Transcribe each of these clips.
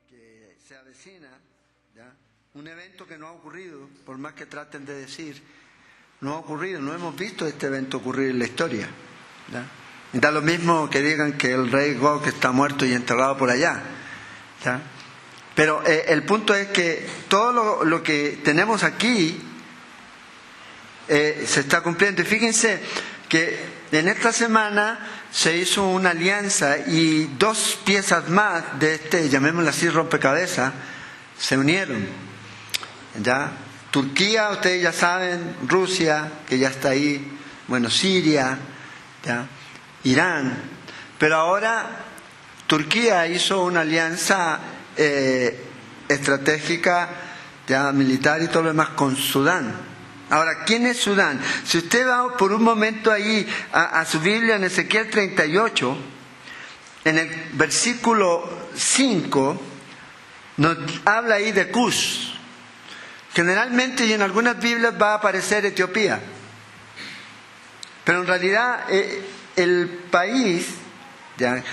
que se avecina, ¿ya? Un evento que no ha ocurrido, por más que traten de decir, no ha ocurrido, no hemos visto este evento ocurrir en la historia, ¿ya? Y da lo mismo que digan que el rey Gog está muerto y enterrado por allá, ¿ya? Pero el punto es que todo lo que tenemos aquí se está cumpliendo. Y fíjense que en esta semana se hizo una alianza y dos piezas más de este, llamémoslo así, rompecabezas, se unieron, ¿ya? Turquía, ustedes ya saben, Rusia, que ya está ahí, bueno, Siria, ¿ya? Irán, pero ahora Turquía hizo una alianza estratégica, ya militar y todo lo demás con Sudán. Ahora, ¿quién es Sudán? Si usted va por un momento ahí a su Biblia en Ezequiel 38, en el versículo 5, nos habla ahí de Cus. Generalmente y en algunas Biblias va a aparecer Etiopía, pero en realidad el país, ¿ya?,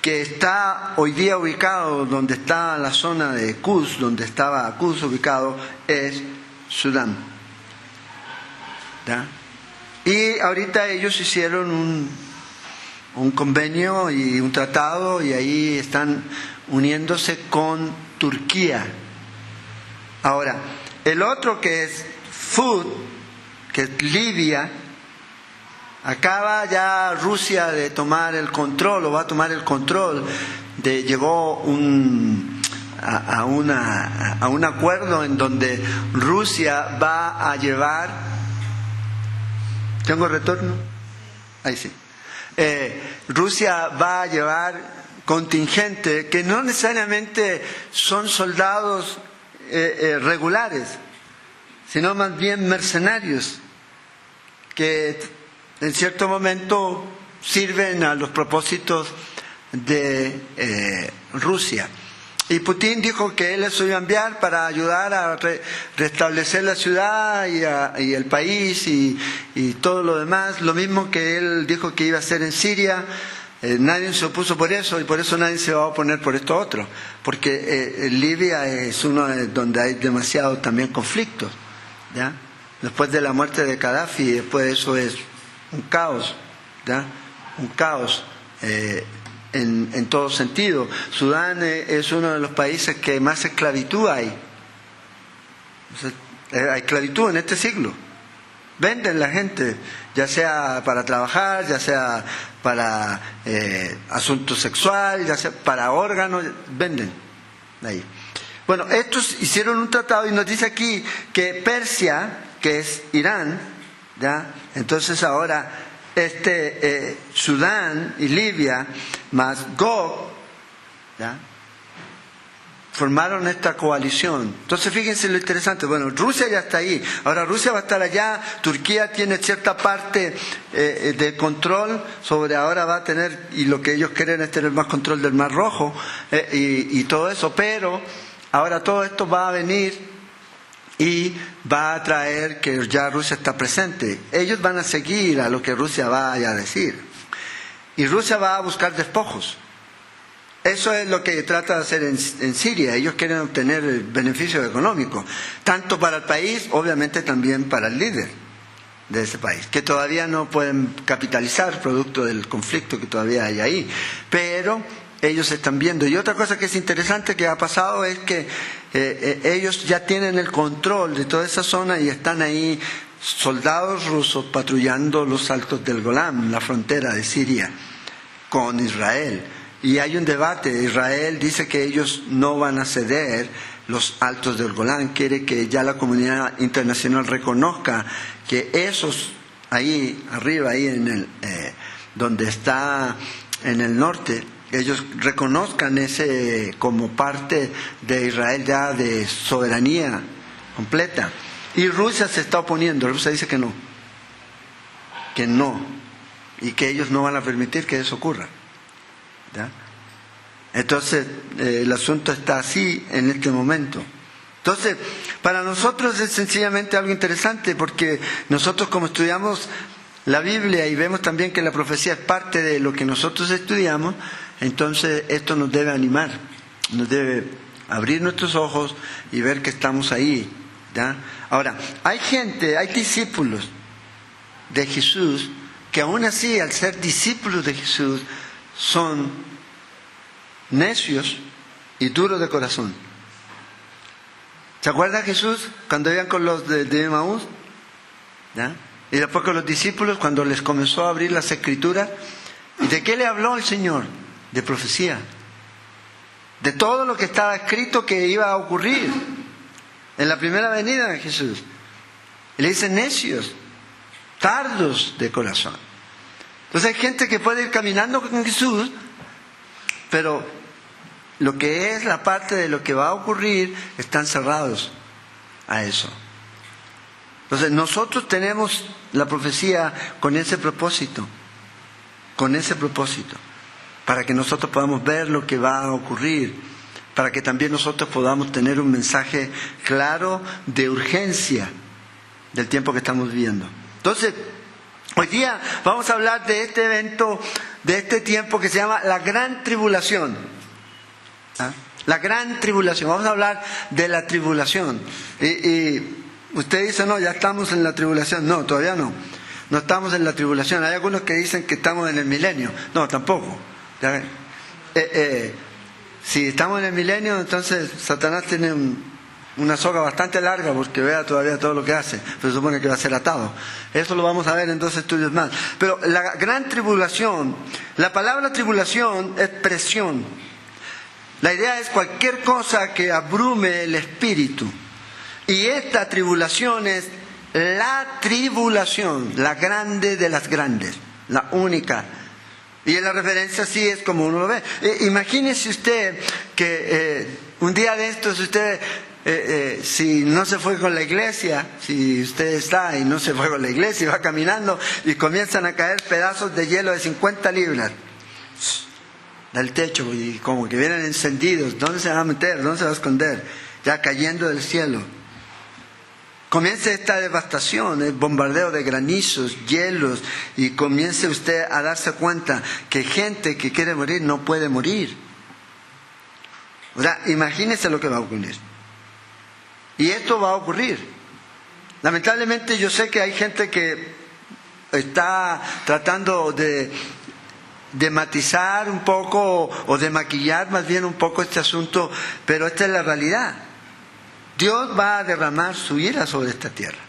que está hoy día ubicado donde está la zona de Cus, donde estaba Cus ubicado, es Sudán, ¿ya? Y ahorita ellos hicieron un convenio y un tratado y ahí están uniéndose con Turquía. Ahora, el otro que es Fud, que es Libia, acaba ya Rusia de tomar el control, o va a tomar el control, llegó a un acuerdo en donde Rusia va a llevar, ¿tengo retorno? Ahí sí. Rusia va a llevar contingente que no necesariamente son soldados regulares, sino más bien mercenarios que en cierto momento sirven a los propósitos de Rusia. Y Putin dijo que él les iba a enviar para ayudar a restablecer la ciudad y el país y todo lo demás, lo mismo que él dijo que iba a hacer en Siria. Nadie se opuso por eso y por eso nadie se va a oponer por esto otro, porque Libia es uno donde hay demasiados también conflictos, ¿ya? Después de la muerte de Gaddafi, después de eso es un caos, ¿ya? Un caos en todo sentido. Sudán es uno de los países que más esclavitud hay. Hay esclavitud en este siglo. Venden la gente, ya sea para trabajar, ya sea para asunto sexual, ya sea para órganos, venden ahí. Bueno, estos hicieron un tratado y nos dice aquí que Persia, que es Irán, ¿ya? Entonces ahora Sudán y Libia más Gog, ¿ya?, formaron esta coalición. Entonces fíjense lo interesante. Bueno, Rusia ya está ahí. Ahora Rusia va a estar allá. Turquía tiene cierta parte de control sobre, ahora va a tener, y lo que ellos quieren es tener más control del Mar Rojo y todo eso. Pero ahora todo esto va a venir y va a traer que ya Rusia está presente. Ellos van a seguir a lo que Rusia vaya a decir. Y Rusia va a buscar despojos. Eso es lo que trata de hacer en Siria. Ellos quieren obtener beneficios económicos, tanto para el país, obviamente también para el líder de ese país, que todavía no pueden capitalizar producto del conflicto que todavía hay ahí. Pero ellos están viendo. Y otra cosa que es interesante que ha pasado es que ellos ya tienen el control de toda esa zona y están ahí soldados rusos patrullando los altos del Golán, la frontera de Siria con Israel. Y hay un debate. Israel dice que ellos no van a ceder los altos del Golán. Quiere que ya la comunidad internacional reconozca que esos ahí arriba, ahí donde está en el norte, ellos reconozcan ese como parte de Israel, ya de soberanía completa. Y Rusia se está oponiendo. Rusia dice que no, y que ellos no van a permitir que eso ocurra, ¿ya? Entonces el asunto está así en este momento. Entonces para nosotros es sencillamente algo interesante, porque nosotros, como estudiamos la Biblia y vemos también que la profecía es parte de lo que nosotros estudiamos, entonces esto nos debe animar nos debe abrir nuestros ojos y ver que estamos ahí, ¿ya? Ahora, hay discípulos de Jesús que aún así, al ser discípulos de Jesús, son necios y duros de corazón. ¿Se acuerda Jesús cuando iban con los de Emaús? ¿Ya? Y después con los discípulos, cuando les comenzó a abrir las Escrituras. ¿Y de qué le habló el Señor? De profecía. De todo lo que estaba escrito que iba a ocurrir en la primera venida de Jesús. Y le dice necios, tardos de corazón. Entonces hay gente que puede ir caminando con Jesús, pero lo que es la parte de lo que va a ocurrir, están cerrados a eso. Entonces nosotros tenemos la profecía con ese propósito, para que nosotros podamos ver lo que va a ocurrir, para que también nosotros podamos tener un mensaje claro de urgencia del tiempo que estamos viviendo. Entonces, hoy día vamos a hablar de este evento, de este tiempo que se llama la Gran Tribulación. ¿Ah? La Gran Tribulación. Vamos a hablar de la tribulación. Y usted dice, no, ya estamos en la tribulación. No, todavía no. No estamos en la tribulación. Hay algunos que dicen que estamos en el milenio. No, tampoco. Si estamos en el milenio, entonces Satanás tiene una soga bastante larga porque vea todavía todo lo que hace. Pero se supone que va a ser atado. Eso lo vamos a ver en 2 estudios más. Pero la Gran Tribulación, la palabra tribulación es presión. La idea es cualquier cosa que abrume el espíritu. Y esta tribulación es la tribulación, la grande de las grandes, la única. Y en la referencia sí es como uno lo ve. Imagínese usted que un día de estos usted, si no se fue con la iglesia, si usted está y no se fue con la iglesia y va caminando y comienzan a caer pedazos de hielo de 50 libras del techo y como que vienen encendidos, ¿dónde se va a meter? ¿Dónde se va a esconder? Ya cayendo del cielo. Comience esta devastación, el bombardeo de granizos, hielos, y comience usted a darse cuenta que gente que quiere morir no puede morir. O sea, imagínese lo que va a ocurrir. Y esto va a ocurrir. Lamentablemente yo sé que hay gente que está tratando de matizar un poco, o de maquillar más bien un poco este asunto, pero esta es la realidad. Dios va a derramar su ira sobre esta tierra.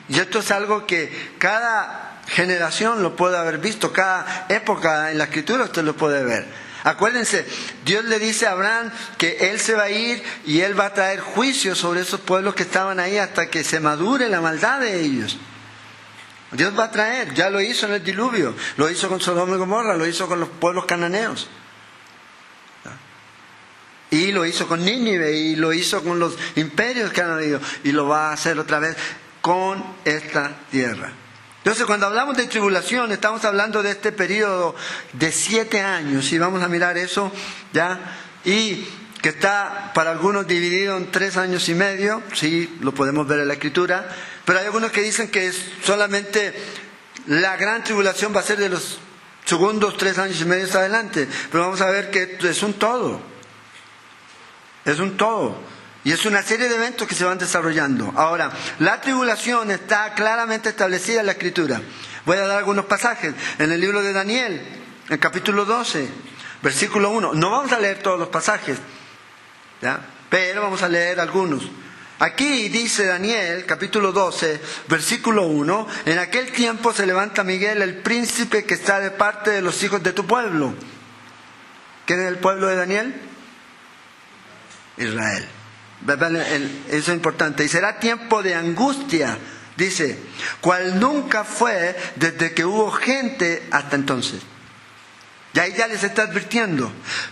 Y esto es algo que cada generación lo puede haber visto, cada época en la Escritura usted lo puede ver. Acuérdense, Dios le dice a Abraham que Él se va a ir y Él va a traer juicio sobre esos pueblos que estaban ahí hasta que se madure la maldad de ellos. Dios va a traer, ya lo hizo en el diluvio, lo hizo con Sodoma y Gomorra, lo hizo con los pueblos cananeos. Y lo hizo con Nínive, y lo hizo con los imperios que han habido, y lo va a hacer otra vez con esta tierra. Entonces, cuando hablamos de tribulación, estamos hablando de este periodo de 7 años, y vamos a mirar eso, ¿ya? Y que está para algunos dividido en 3 años y medio, sí, lo podemos ver en la Escritura, pero hay algunos que dicen que solamente la gran tribulación va a ser de los segundos 3 años y medio adelante, pero vamos a ver que es un todo. Es un todo. Y es una serie de eventos que se van desarrollando. Ahora, la tribulación está claramente establecida en la Escritura. Voy a dar algunos pasajes. En el libro de Daniel, en capítulo 12, versículo 1. No vamos a leer todos los pasajes, ¿ya? Pero vamos a leer algunos. Aquí dice Daniel, capítulo 12, versículo 1. En aquel tiempo se levanta Miguel, el príncipe que está de parte de los hijos de tu pueblo. ¿Quién es el pueblo de Daniel? Israel. Eso es importante. Y será tiempo de angustia, dice, cual nunca fue desde que hubo gente hasta entonces. Y ahí ya les está advirtiendo.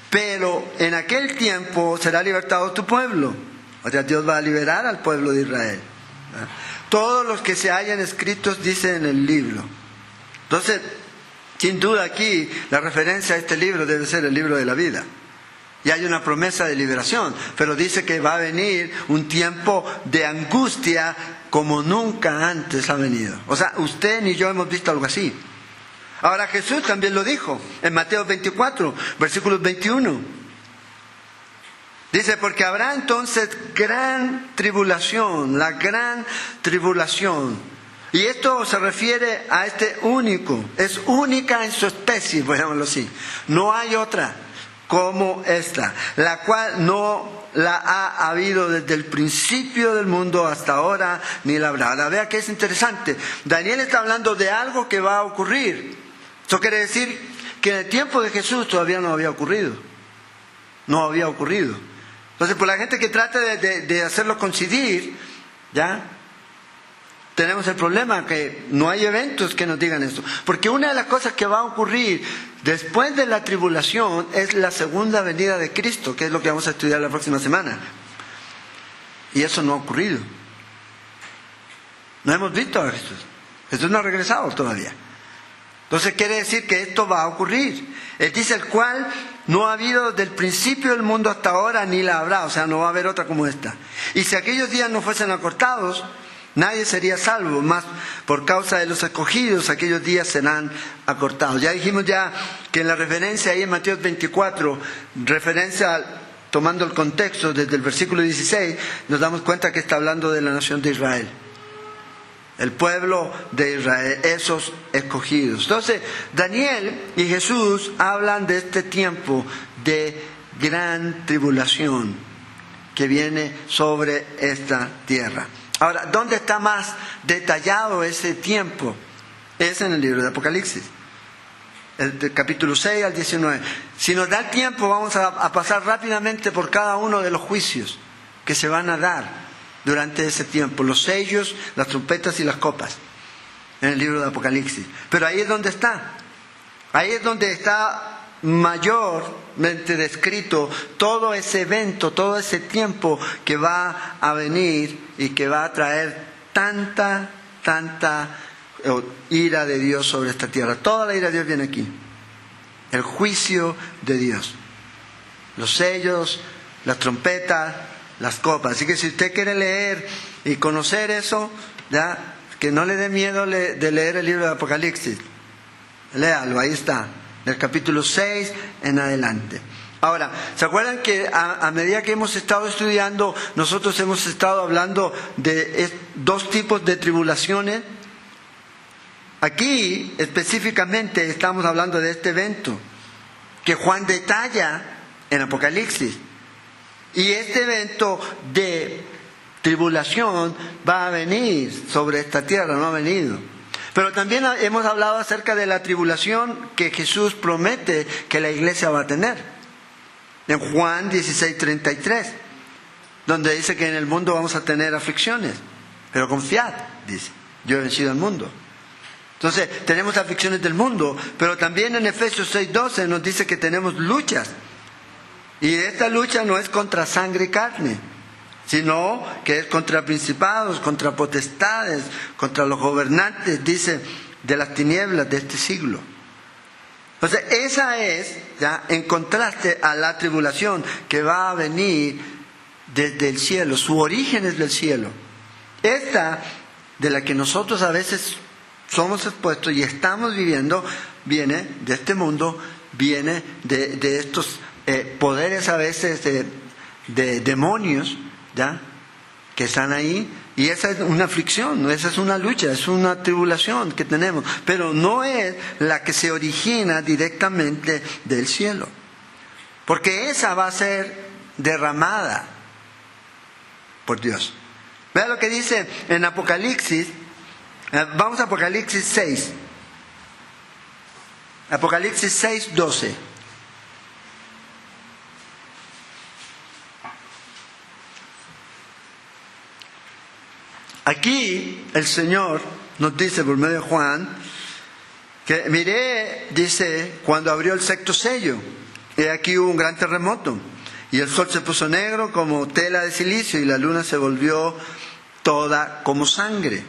Pero en aquel tiempo será libertado tu pueblo. O sea, Dios va a liberar al pueblo de Israel. Todos los que se hayan escritos, dice en el libro. Entonces, sin duda aquí, la referencia a este libro debe ser el libro de la vida. Y hay una promesa de liberación, pero dice que va a venir un tiempo de angustia como nunca antes ha venido. O sea, usted ni yo hemos visto algo así. Ahora Jesús también lo dijo en Mateo 24, versículos 21. Dice, porque habrá entonces gran tribulación, la gran tribulación. Y esto se refiere a este único, es única en su especie, por llamarlo así. No hay otra como esta, la cual no la ha habido desde el principio del mundo hasta ahora, ni la habrá. Ahora vea que es interesante. Daniel está hablando de algo que va a ocurrir. Eso quiere decir que en el tiempo de Jesús todavía no había ocurrido. No había ocurrido. Entonces, por la gente que trata de hacerlo coincidir, ¿ya? Tenemos el problema que no hay eventos que nos digan esto. Porque una de las cosas que va a ocurrir después de la tribulación es la segunda venida de Cristo, que es lo que vamos a estudiar la próxima semana. Y eso no ha ocurrido. No hemos visto a Jesús. Jesús no ha regresado todavía. Entonces quiere decir que esto va a ocurrir. Él dice, el cual no ha habido desde el principio del mundo hasta ahora, ni la habrá. O sea, no va a haber otra como esta. Y si aquellos días no fuesen acortados, nadie sería salvo, más por causa de los escogidos, aquellos días serán acortados. Ya dijimos que en la referencia ahí en Mateo 24, tomando el contexto desde el versículo 16, nos damos cuenta que está hablando de la nación de Israel. El pueblo de Israel, esos escogidos. Entonces, Daniel y Jesús hablan de este tiempo de gran tribulación que viene sobre esta tierra. Ahora, ¿dónde está más detallado ese tiempo? Es en el libro de Apocalipsis, del capítulo 6 al 19. Si nos da el tiempo, vamos a pasar rápidamente por cada uno de los juicios que se van a dar durante ese tiempo. Los sellos, las trompetas y las copas, en el libro de Apocalipsis. Pero ahí es donde está. Ahí es donde está mayormente descrito todo ese evento, todo ese tiempo que va a venir y que va a traer tanta ira de Dios sobre esta tierra. Toda la ira de Dios viene aquí. El juicio de Dios. Los sellos, las trompetas, las copas. Así que si usted quiere leer y conocer eso, ya, que no le dé miedo de leer el libro de Apocalipsis. Léalo, ahí está. Del capítulo 6 en adelante. Ahora, ¿se acuerdan que a medida que hemos estado estudiando, nosotros hemos estado hablando de dos tipos de tribulaciones? Aquí, específicamente, estamos hablando de este evento que Juan detalla en Apocalipsis. Y este evento de tribulación va a venir sobre esta tierra, no ha venido. Pero también hemos hablado acerca de la tribulación que Jesús promete que la iglesia va a tener. En Juan 16:33, donde dice que en el mundo vamos a tener aflicciones. Pero confiad, dice, yo he vencido al mundo. Entonces, tenemos aflicciones del mundo, pero también en Efesios 6:12 nos dice que tenemos luchas. Y esta lucha no es contra sangre y carne, sino que es contra principados, contra potestades, contra los gobernantes, dice, de las tinieblas de este siglo. Entonces, esa es, ya, en contraste a la tribulación que va a venir desde el cielo. Su origen es del cielo. Esta, de la que nosotros a veces somos expuestos y estamos viviendo, viene de este mundo, viene de estos poderes a veces de demonios, ¿ya?, que están ahí, y esa es una aflicción, esa es una lucha, es una tribulación que tenemos, pero no es la que se origina directamente del cielo, porque esa va a ser derramada por Dios. Vea lo que dice en Apocalipsis. Vamos a Apocalipsis 6. Apocalipsis 6:12. Aquí el Señor nos dice por medio de Juan que miré, dice, cuando abrió el sexto sello, y aquí hubo un gran terremoto, y el sol se puso negro como tela de silicio, y la luna se volvió toda como sangre,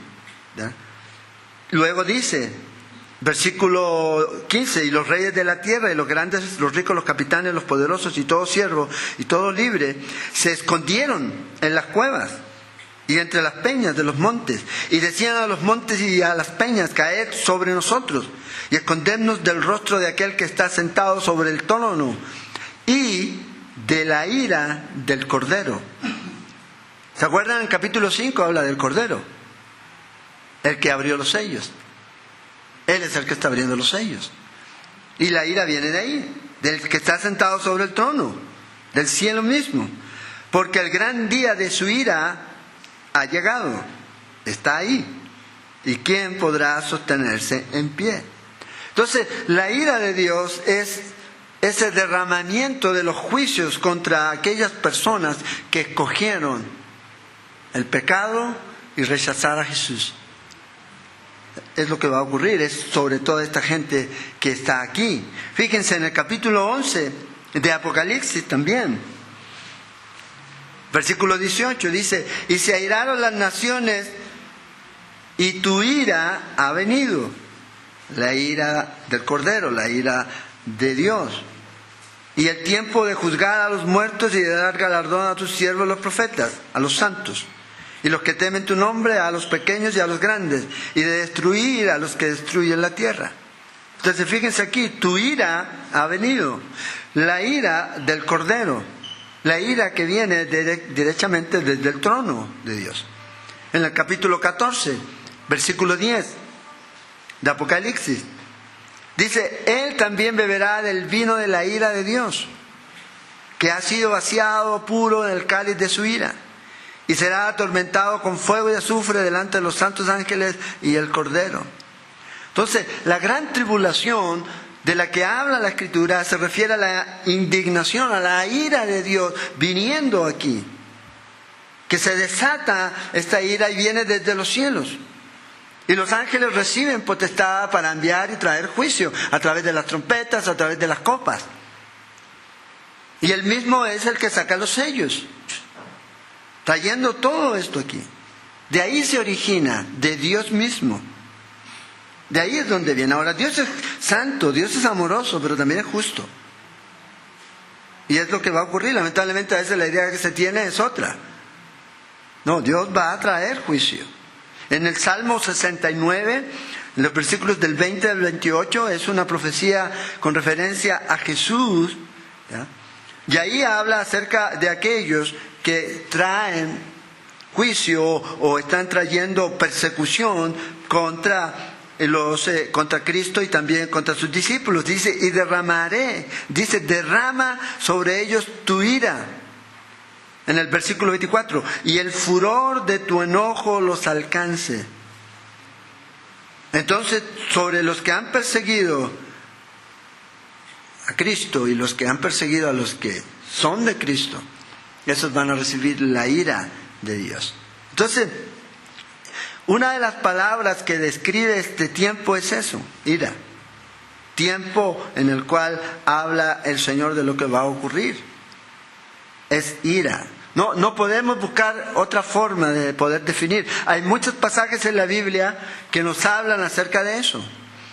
¿ya? Luego dice, versículo 15, y los reyes de la tierra, y los grandes, los ricos, los capitanes, los poderosos, y todo siervo, y todo libre, se escondieron en las cuevas y entre las peñas de los montes, y decían a los montes y a las peñas, caed sobre nosotros, y escondernos del rostro de aquel que está sentado sobre el trono, y de la ira del Cordero. ¿Se acuerdan? En el capítulo 5 habla del Cordero, el que abrió los sellos. Él es el que está abriendo los sellos. Y la ira viene de ahí, del que está sentado sobre el trono, del cielo mismo. Porque el gran día de su ira ha llegado, está ahí. ¿Y quién podrá sostenerse en pie? Entonces, la ira de Dios es ese derramamiento de los juicios contra aquellas personas que escogieron el pecado y rechazar a Jesús. Es lo que va a ocurrir, es sobre toda esta gente que está aquí. Fíjense en el capítulo 11 de Apocalipsis también. Versículo 18 dice: y se airaron las naciones y tu ira ha venido. La ira del Cordero, la ira de Dios. Y el tiempo de juzgar a los muertos y de dar galardón a tus siervos los profetas, a los santos. Y los que temen tu nombre, a los pequeños y a los grandes. Y de destruir a los que destruyen la tierra. Entonces fíjense aquí, tu ira ha venido. La ira del Cordero. La ira que viene directamente desde el trono de Dios. En el capítulo 14, versículo 10 de Apocalipsis. Dice: Él también beberá del vino de la ira de Dios, que ha sido vaciado puro en el cáliz de su ira. Y será atormentado con fuego y azufre delante de los santos ángeles y el Cordero. Entonces, la gran tribulación de la que habla la Escritura se refiere a la indignación, a la ira de Dios viniendo aquí. Que se desata esta ira y viene desde los cielos. Y los ángeles reciben potestad para enviar y traer juicio a través de las trompetas, a través de las copas. Y Él mismo es el que saca los sellos, trayendo todo esto aquí. De ahí se origina, de Dios mismo. De ahí es donde viene. Ahora, Dios es santo, Dios es amoroso, pero también es justo. Y es lo que va a ocurrir. Lamentablemente a veces la idea que se tiene es otra. No, Dios va a traer juicio. En el Salmo 69, en los versículos del 20 al 28, es una profecía con referencia a Jesús, ¿ya? Y ahí habla acerca de aquellos que traen juicio o están trayendo persecución contra Cristo y también contra sus discípulos. Dice: y derramaré, dice, derrama sobre ellos tu ira. En el versículo 24, y el furor de tu enojo los alcance. Entonces, sobre los que han perseguido a Cristo y los que han perseguido a los que son de Cristo, esos van a recibir la ira de Dios. Entonces, una de las palabras que describe este tiempo es eso, ira. Tiempo en el cual habla el Señor de lo que va a ocurrir. Es ira. No podemos buscar otra forma de poder definir. Hay muchos pasajes en la Biblia que nos hablan acerca de eso.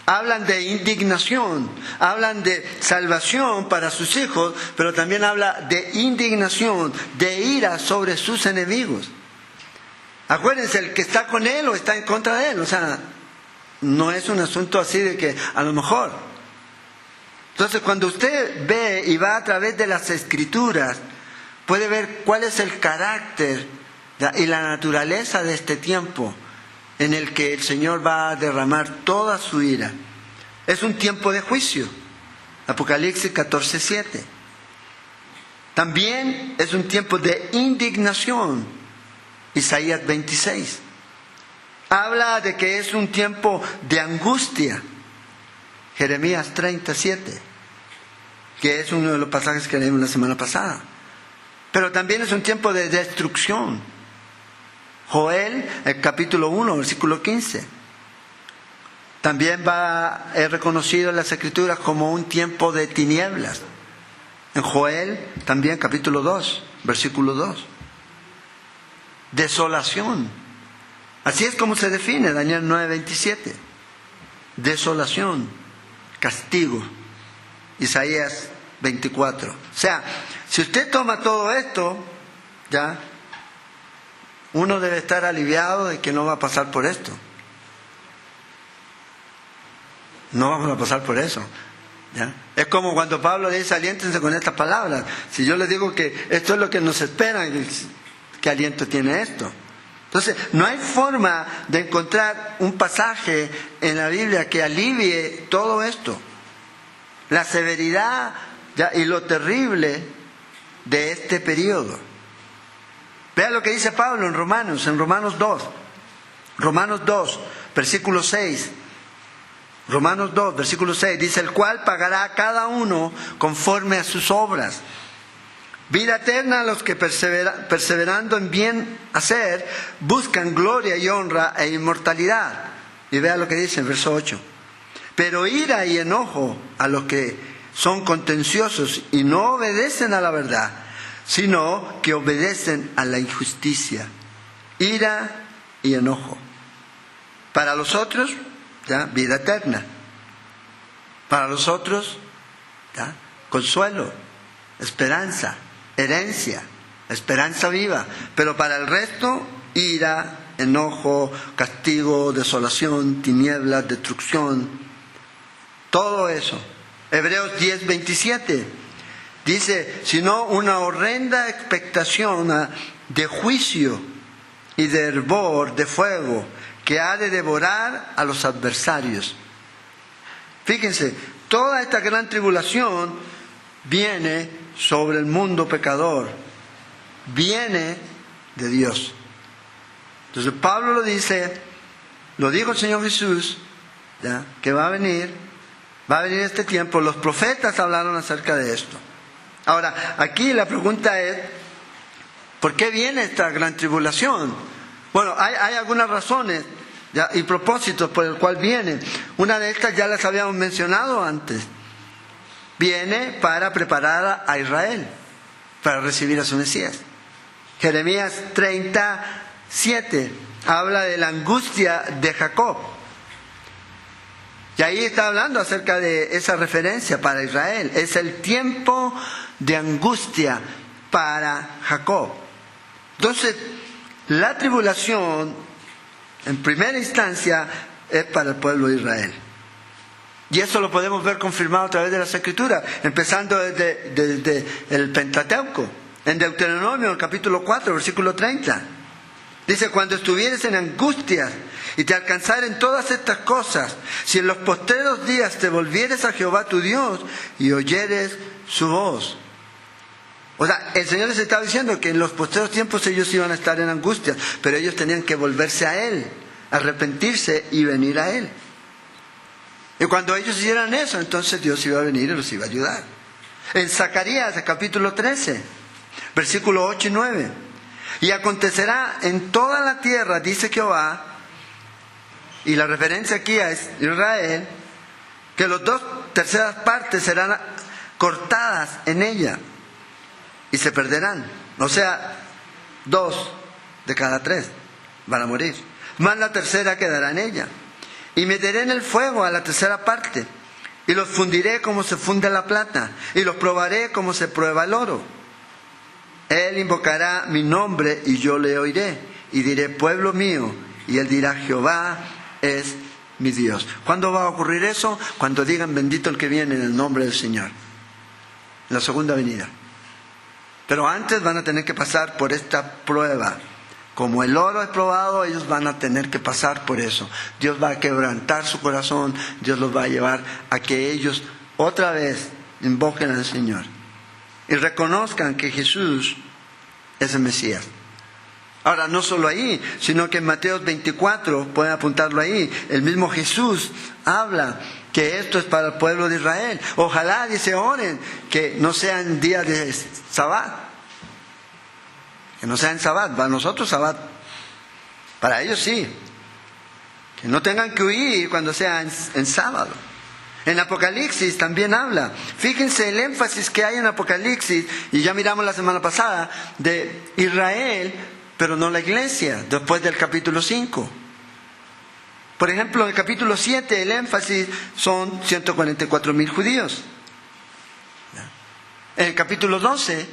Hablan de indignación, hablan de salvación para sus hijos, pero también habla de indignación, de ira sobre sus enemigos. Acuérdense, el que está con él o está en contra de él. O sea, no es un asunto así de que a lo mejor. Entonces, cuando usted ve y va a través de las Escrituras, puede ver cuál es el carácter y la naturaleza de este tiempo en el que el Señor va a derramar toda su ira. Es un tiempo de juicio. Apocalipsis 14:7. También es un tiempo de indignación. Isaías 26. Habla de que es un tiempo de angustia. Jeremías 37, que es uno de los pasajes que leímos la semana pasada. Pero también es un tiempo de destrucción. Joel, el capítulo 1, versículo 15. También es reconocido en las Escrituras como un tiempo de tinieblas. En Joel, también capítulo 2, versículo 2. Desolación. Así es como se define Daniel 9:27. Desolación, castigo. Isaías 24. O sea, si usted toma todo esto, ya, uno debe estar aliviado de que no va a pasar por esto. No vamos a pasar por eso. ¿Ya? Es como cuando Pablo dice, aliéntense con estas palabras. Si yo les digo que esto es lo que nos espera, ¿qué aliento tiene esto? Entonces, no hay forma de encontrar un pasaje en la Biblia que alivie todo esto. La severidad, ¿ya?, y lo terrible de este periodo. Vea lo que dice Pablo en Romanos 2. Romanos 2, versículo 6. Romanos 2, versículo 6, dice, el cual pagará a cada uno conforme a sus obras. Vida eterna a los que perseverando en bien hacer, buscan gloria y honra e inmortalidad. Y vea lo que dice en verso 8. Pero ira y enojo a los que son contenciosos y no obedecen a la verdad, sino que obedecen a la injusticia. Ira y enojo. Para los otros, ¿ya?, vida eterna. Para los otros, ¿ya?, consuelo, esperanza, herencia, esperanza viva. Pero para el resto, ira, enojo, castigo, desolación, tinieblas, destrucción. Todo eso. Hebreos 10, 27 dice, sino una horrenda expectación de juicio y de hervor de fuego que ha de devorar a los adversarios. Fíjense, toda esta gran tribulación viene sobre el mundo pecador, viene de Dios. Entonces Pablo lo dice, lo dijo el Señor Jesús, ¿ya?, que va a venir este tiempo. Los profetas hablaron acerca de esto. Ahora, aquí la pregunta es, ¿por qué viene esta gran tribulación? Bueno, hay algunas razones, ¿ya?, y propósitos por el cual viene. Una de estas ya las habíamos mencionado antes. Viene para preparar a Israel para recibir a su Mesías. Jeremías 37 habla de la angustia de Jacob. Y ahí está hablando acerca de esa referencia para Israel. Es el tiempo de angustia para Jacob. Entonces, la tribulación, en primera instancia, es para el pueblo de Israel. Y eso lo podemos ver confirmado a través de las Escrituras, empezando desde el Pentateuco. En Deuteronomio, capítulo 4, versículo 30. Dice, cuando estuvieres en angustias y te alcanzaren todas estas cosas, si en los postreros días te volvieres a Jehová tu Dios y oyeres su voz. O sea, el Señor les estaba diciendo que en los postreros tiempos ellos iban a estar en angustias, pero ellos tenían que volverse a Él, arrepentirse y venir a Él. Y cuando ellos hicieran eso, entonces Dios iba a venir y los iba a ayudar. En Zacarías, capítulo 13, versículos 8 y 9. Y acontecerá en toda la tierra, dice Jehová, y la referencia aquí es Israel, que las 2/3 partes serán cortadas en ella y se perderán. O sea, 2 de cada 3 van a morir. Más la tercera quedará en ella. Y meteré en el fuego a la 3/3 parte, y los fundiré como se funde la plata, y los probaré como se prueba el oro. Él invocará mi nombre y yo le oiré, y diré, pueblo mío, y él dirá, Jehová es mi Dios. ¿Cuándo va a ocurrir eso? Cuando digan, bendito el que viene en el nombre del Señor, en la segunda venida. Pero antes van a tener que pasar por esta prueba. Como el oro es probado, ellos van a tener que pasar por eso. Dios va a quebrantar su corazón, Dios los va a llevar a que ellos otra vez invoquen al Señor y reconozcan que Jesús es el Mesías. Ahora, no solo ahí, sino que en Mateo 24, pueden apuntarlo ahí, el mismo Jesús habla que esto es para el pueblo de Israel. Ojalá, dice, oren, que no sean días de Sabbat. Que no sean Sabbat, para nosotros Sabbat, para ellos sí. Que no tengan que huir cuando sea en sábado. En Apocalipsis también habla. Fíjense el énfasis que hay en Apocalipsis, y ya miramos la semana pasada, de Israel, pero no la iglesia, después del capítulo 5. Por ejemplo, en el capítulo 7 el énfasis son 144,000 judíos. En el capítulo 12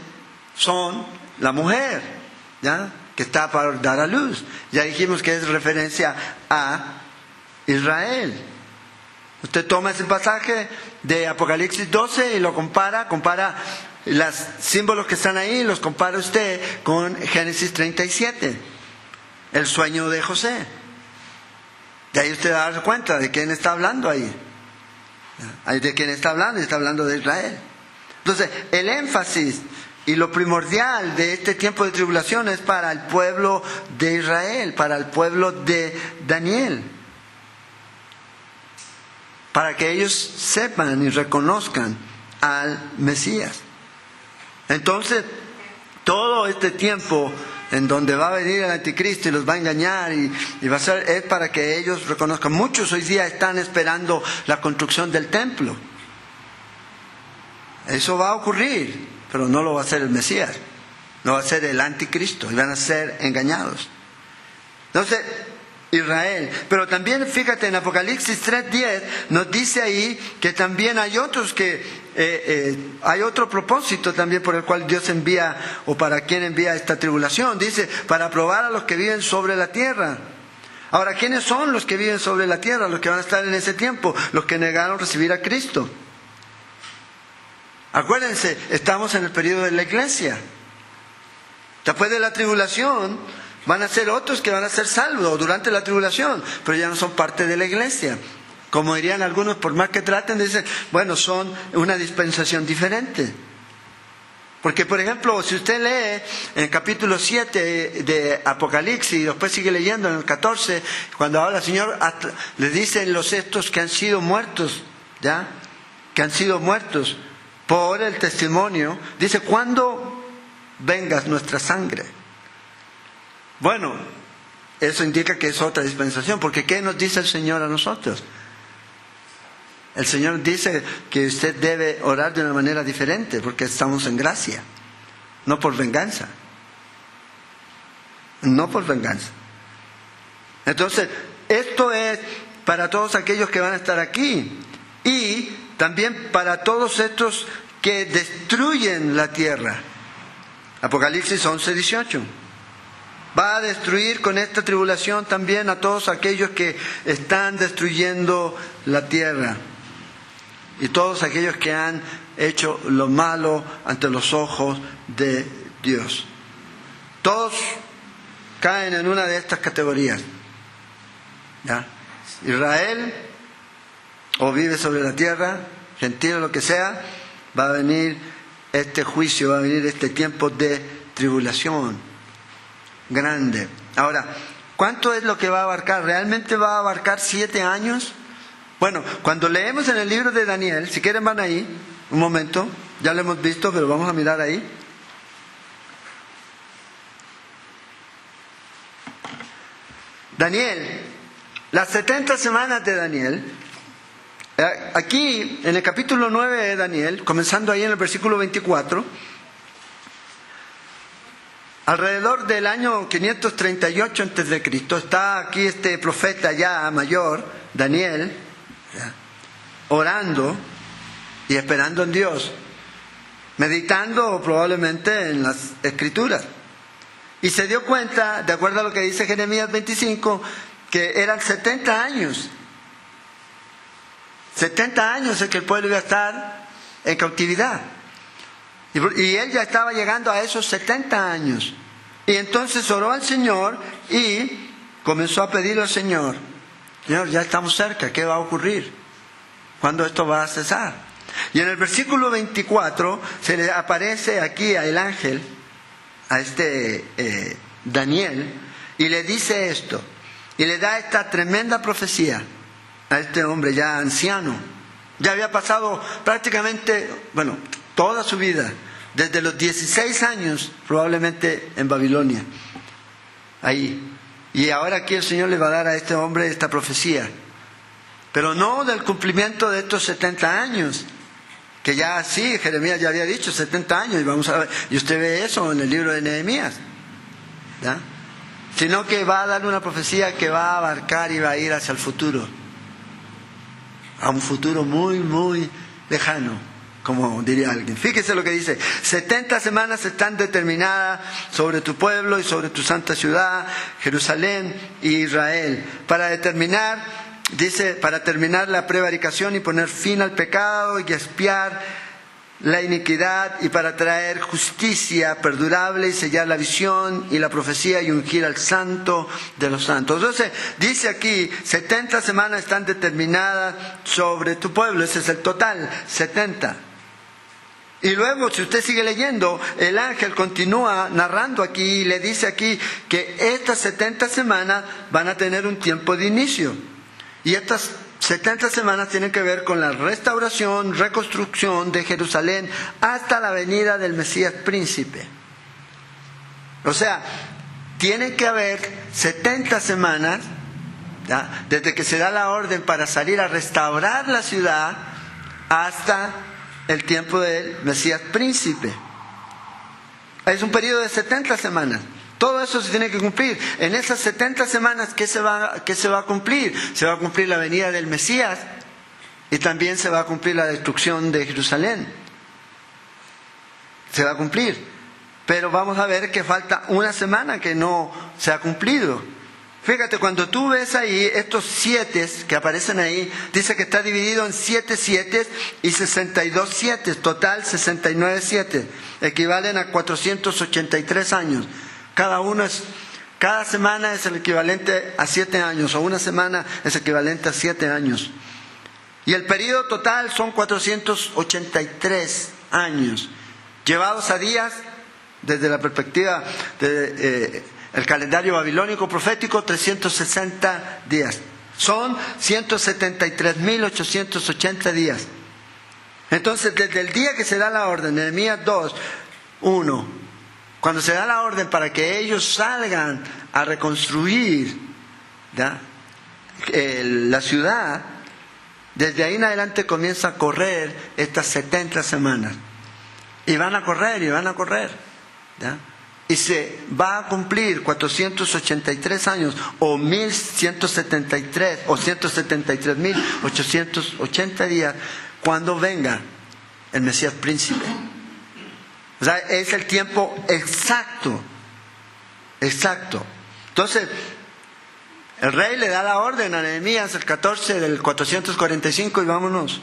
son la mujer, ¿ya?, que está para dar a luz. Ya dijimos que es referencia a Israel. Usted toma ese pasaje de Apocalipsis 12 y lo compara los símbolos que están ahí, los compara usted con Génesis 37, el sueño de José. De ahí usted va a dar cuenta de quién está hablando ahí. ¿De quién está hablando? Está hablando de Israel. Entonces, el énfasis y lo primordial de este tiempo de tribulación es para el pueblo de Israel, para el pueblo de Daniel. Para que ellos sepan y reconozcan al Mesías. Entonces, todo este tiempo en donde va a venir el anticristo y los va a engañar y va a ser, es para que ellos reconozcan. Muchos hoy día están esperando la construcción del templo. Eso va a ocurrir, pero no lo va a hacer el Mesías, no va a ser el anticristo, y van a ser engañados. Entonces, Israel. Pero también fíjate en Apocalipsis 3:10 nos dice ahí que también hay otros hay otro propósito también por el cual Dios envía, o para quien envía esta tribulación. Dice, para probar a los que viven sobre la tierra. Ahora, ¿quiénes son los que viven sobre la tierra? Los que van a estar en ese tiempo, los que negaron recibir a Cristo. Acuérdense, estamos en el periodo de la iglesia. Después de la tribulación van a ser otros que van a ser salvos durante la tribulación, pero ya no son parte de la iglesia. Como dirían algunos, por más que traten, dicen, bueno, son una dispensación diferente. Porque, por ejemplo, si usted lee en el capítulo 7 de Apocalipsis y después sigue leyendo en el 14, cuando ahora el Señor le dicen los estos que han sido muertos, ¿ya? Que han sido muertos por el testimonio, dice, ¿cuándo vengas nuestra sangre? Bueno, eso indica que es otra dispensación, porque ¿qué nos dice el Señor a nosotros? El Señor dice que usted debe orar de una manera diferente, porque estamos en gracia, no por venganza. No por venganza. Entonces, esto es para todos aquellos que van a estar aquí, y también para todos estos que destruyen la tierra. Apocalipsis 11:18. Va a destruir con esta tribulación también a todos aquellos que están destruyendo la tierra. Y todos aquellos que han hecho lo malo ante los ojos de Dios. Todos caen en una de estas categorías. ¿Ya? Israel, o vive sobre la tierra, gentil o lo que sea, va a venir este juicio, va a venir este tiempo de tribulación grande. Ahora, ¿cuánto es lo que va a abarcar? ¿Realmente va a abarcar 7 años? Bueno, cuando leemos en el libro de Daniel, si quieren van ahí, un momento, ya lo hemos visto, pero vamos a mirar ahí. Daniel, las 70 semanas de Daniel, aquí en el capítulo 9 de Daniel, comenzando ahí en el versículo 24, alrededor del año 538 a.C., está aquí este profeta ya mayor, Daniel, ¿ya?, orando y esperando en Dios, meditando probablemente en las Escrituras. Y se dio cuenta, de acuerdo a lo que dice Jeremías 25, que eran 70 años. 70 años es que el pueblo iba a estar en cautividad. Y él ya estaba llegando a esos 70 años. Y entonces oró al Señor y comenzó a pedirle al Señor, Señor, ya estamos cerca, ¿qué va a ocurrir? ¿Cuándo esto va a cesar? Y en el versículo 24 se le aparece aquí al ángel, a Daniel, y le dice esto, y le da esta tremenda profecía a este hombre ya anciano. Ya había pasado prácticamente, toda su vida, desde los 16 años probablemente en Babilonia, ahí. Y ahora aquí el Señor le va a dar a este hombre esta profecía, pero no del cumplimiento de estos 70 años, que ya sí, Jeremías ya había dicho 70 años, y vamos a ver, y usted ve eso en el libro de Nehemías, ¿ya? Sino que va a dar una profecía que va a abarcar y va a ir hacia el futuro, a un futuro muy, muy lejano, como diría alguien. Fíjese lo que dice: 70 semanas están determinadas sobre tu pueblo y sobre tu santa ciudad, Jerusalén y Israel, para determinar dice, para terminar la prevaricación y poner fin al pecado y expiar la iniquidad, y para traer justicia perdurable y sellar la visión y la profecía y ungir al santo de los santos. Entonces dice aquí, 70 semanas están determinadas sobre tu pueblo. Ese es el total, 70. Y luego, si usted sigue leyendo, el ángel continúa narrando aquí y le dice aquí que estas 70 semanas van a tener un tiempo de inicio. Y estas 70 semanas tienen que ver con la restauración, reconstrucción de Jerusalén hasta la venida del Mesías príncipe. O sea, tiene que haber 70 semanas, ¿ya?, desde que se da la orden para salir a restaurar la ciudad hasta el tiempo del Mesías príncipe. Es un periodo de 70 semanas. Todo eso se tiene que cumplir. En esas 70 semanas, ¿qué se va a cumplir? Se va a cumplir la venida del Mesías y también se va a cumplir la destrucción de Jerusalén. Se va a cumplir. Pero vamos a ver que falta una semana que no se ha cumplido. Fíjate, cuando tú ves ahí estos 7 que aparecen ahí, dice que está dividido en 7 7 y 62 7, total 69 7, equivalen a 483 años. Cada semana es el equivalente a 7 años, o una semana es equivalente a 7 años. Y el periodo total son 483 años, llevados a días desde la perspectiva del calendario babilónico profético, 360 días. Son 173.880 días. Entonces, desde el día que se da la orden, Nehemías 2:1, cuando se da la orden para que ellos salgan a reconstruir, ¿ya?, la ciudad, desde ahí en adelante comienza a correr estas 70 semanas. Y van a correr, ¿ya? Y se va a cumplir 483 años, o 1173, o 173.880 días, cuando venga el Mesías príncipe. O sea, es el tiempo exacto. Entonces, el rey le da la orden a Nehemías el 14 del 445 y vámonos.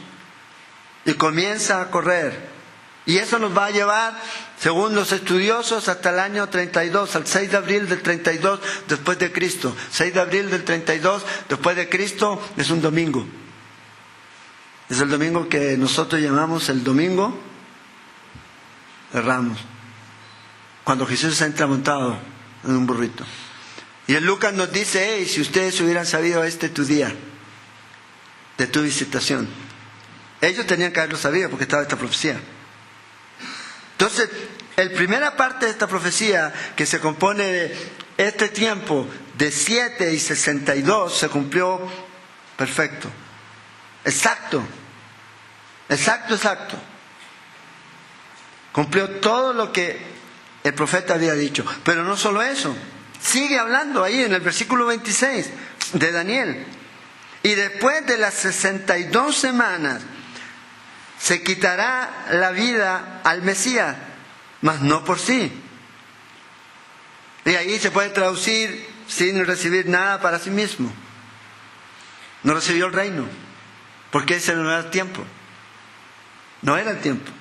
Y comienza a correr. Y eso nos va a llevar, según los estudiosos, hasta el año 32, al 6 de abril del 32 después de Cristo. 6 de abril del 32 después de Cristo es un domingo. Es el domingo que nosotros llamamos el domingo de Ramos, cuando Jesús entra montado en un burrito. Y en Lucas nos dice, hey, si ustedes hubieran sabido tu día de tu visitación. Ellos tenían que haberlo sabido porque estaba esta profecía. Entonces, la primera parte de esta profecía, que se compone de este tiempo de 7 y 62, se cumplió perfecto. Exacto. Cumplió todo lo que el profeta había dicho. Pero no solo eso. Sigue hablando ahí en el versículo 26 de Daniel. Y después de las 62 semanas, se quitará la vida al Mesías, mas no por sí. Y ahí se puede traducir sin recibir nada para sí mismo. No recibió el reino, porque ese no era el tiempo. No era el tiempo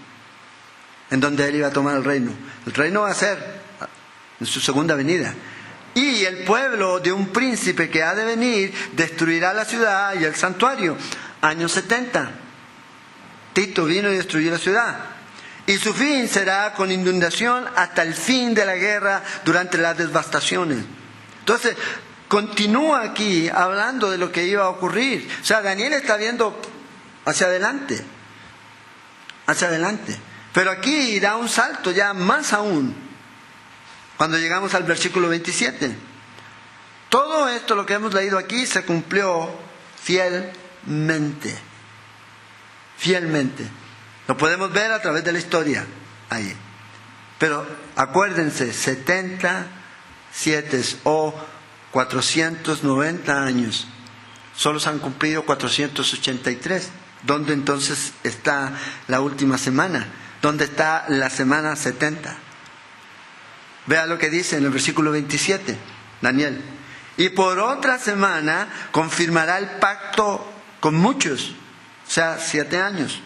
en donde él iba a tomar el reino. El reino va a ser en su segunda venida. Y el pueblo de un príncipe que ha de venir destruirá la ciudad y el santuario. Año 70. Tito vino y destruyó la ciudad. Y su fin será con inundación hasta el fin de la guerra durante las devastaciones. Entonces, continúa aquí hablando de lo que iba a ocurrir. O sea, Daniel está viendo hacia adelante. Pero aquí da un salto ya más aún, cuando llegamos al versículo 27. Todo esto, lo que hemos leído aquí, se cumplió fielmente. Lo podemos ver a través de la historia ahí. Pero acuérdense, 77 o 490 años. Solo se han cumplido 483. ¿Dónde entonces está la última semana? ¿Dónde está la semana 70? Vea lo que dice en el versículo 27, Daniel. Y por otra semana confirmará el pacto con muchos, o sea, 7 años.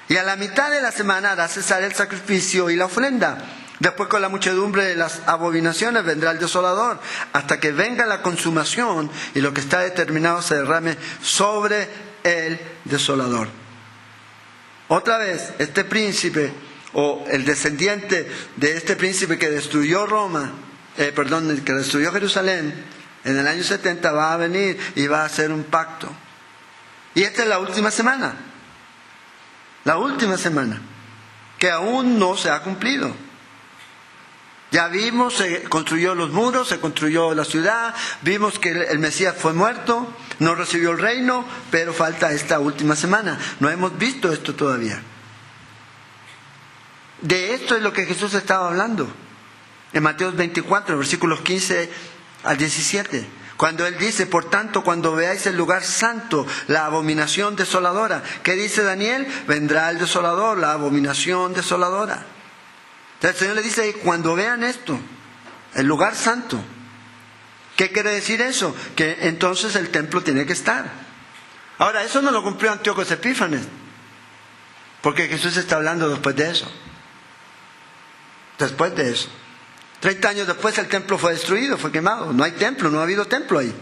Y a la mitad de la semana hará cesar el sacrificio y la ofrenda. Después, con la muchedumbre de las abominaciones, vendrá el desolador, hasta que venga la consumación y lo que está determinado se derrame sobre el desolador. Otra vez, este príncipe, o el descendiente de este príncipe que destruyó que destruyó Jerusalén, en el año 70 va a venir y va a hacer un pacto. Y esta es la última semana. La última semana, que aún no se ha cumplido. Ya vimos, se construyó los muros, se construyó la ciudad, vimos que el Mesías fue muerto, no recibió el reino, pero falta esta última semana. No hemos visto esto todavía. De esto es lo que Jesús estaba hablando en Mateo 24, versículos 15 al 17. Cuando Él dice, por tanto, cuando veáis el lugar santo, la abominación desoladora. ¿Qué dice Daniel? Vendrá el desolador, la abominación desoladora. El Señor le dice, cuando vean esto, el lugar santo, ¿qué quiere decir eso? Que entonces el templo tiene que estar. Ahora, eso no lo cumplió Antíoco Epífanes, porque Jesús está hablando después de eso. Después de eso. 30 años después el templo fue destruido, fue quemado. No hay templo, no ha habido templo ahí.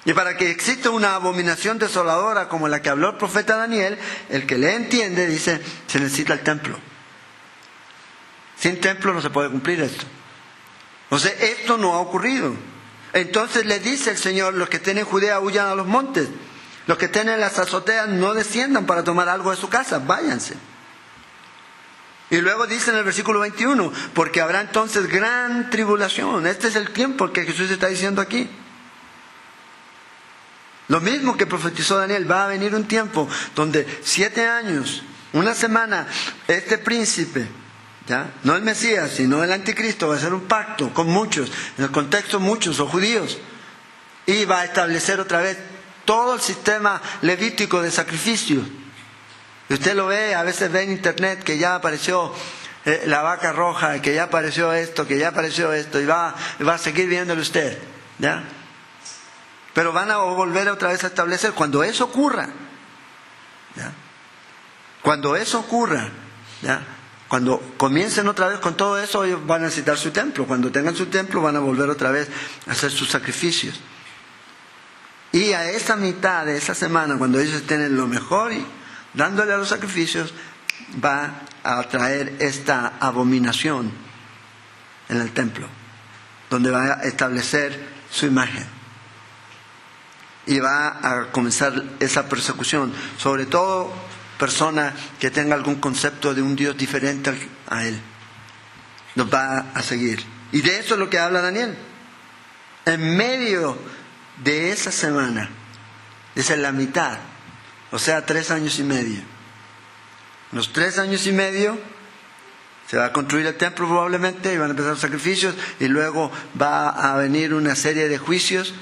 Y para que exista una abominación desoladora como la que habló el profeta Daniel, el que le entiende dice, se necesita el templo. Sin templo no se puede cumplir esto. O sea, esto no ha ocurrido. Entonces le dice el Señor, los que tienen Judea huyan a los montes. Los que tienen las azoteas no desciendan para tomar algo de su casa, váyanse. Y luego dice en el versículo 21, porque habrá entonces gran tribulación. Este es el tiempo que Jesús está diciendo aquí. Lo mismo que profetizó Daniel, va a venir un tiempo donde 7 años, una semana, este príncipe, ¿ya? No el Mesías, sino el anticristo, va a hacer un pacto con muchos, en el contexto muchos o judíos, y va a establecer otra vez todo el sistema levítico de sacrificios. Y usted lo ve, a veces ve en internet que ya apareció la vaca roja, que ya apareció esto, y va a seguir viéndolo usted, ¿ya? Pero van a volver otra vez a establecer cuando eso ocurra, ¿ya? Cuando eso ocurra, ¿ya? Cuando comiencen otra vez con todo eso, ellos van a necesitar su templo. Cuando tengan su templo, van a volver otra vez a hacer sus sacrificios. Y a esa mitad de esa semana, cuando ellos estén en lo mejor y dándole a los sacrificios, va a traer esta abominación en el templo, donde va a establecer su imagen. Y va a comenzar esa persecución, sobre todo persona que tenga algún concepto de un Dios diferente a Él. Nos va a seguir. Y de eso es lo que habla Daniel. En medio de esa semana, es en la mitad, o sea, 3 años y medio. Los 3 años y medio se va a construir el templo probablemente y van a empezar los sacrificios y luego va a venir una serie de juicios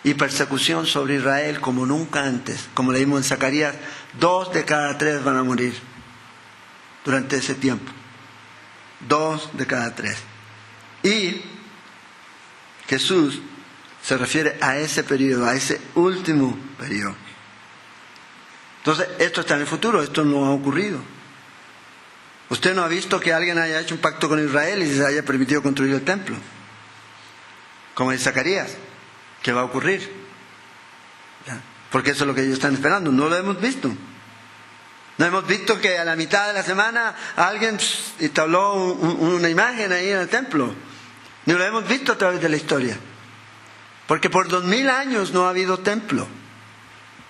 y persecución sobre Israel como nunca antes. Como leímos en Zacarías, 2 de cada 3 van a morir durante ese tiempo. 2 de cada 3. Y Jesús se refiere a ese periodo, a ese último periodo. Entonces, esto está en el futuro, esto no ha ocurrido. Usted no ha visto que alguien haya hecho un pacto con Israel y se haya permitido construir el templo, como en Zacarías, que va a ocurrir, ¿ya? Porque eso es lo que ellos están esperando. No lo hemos visto. No hemos visto que a la mitad de la semana alguien instaló una imagen ahí en el templo. Ni lo hemos visto a través de la historia. Porque por 2000 años no ha habido templo.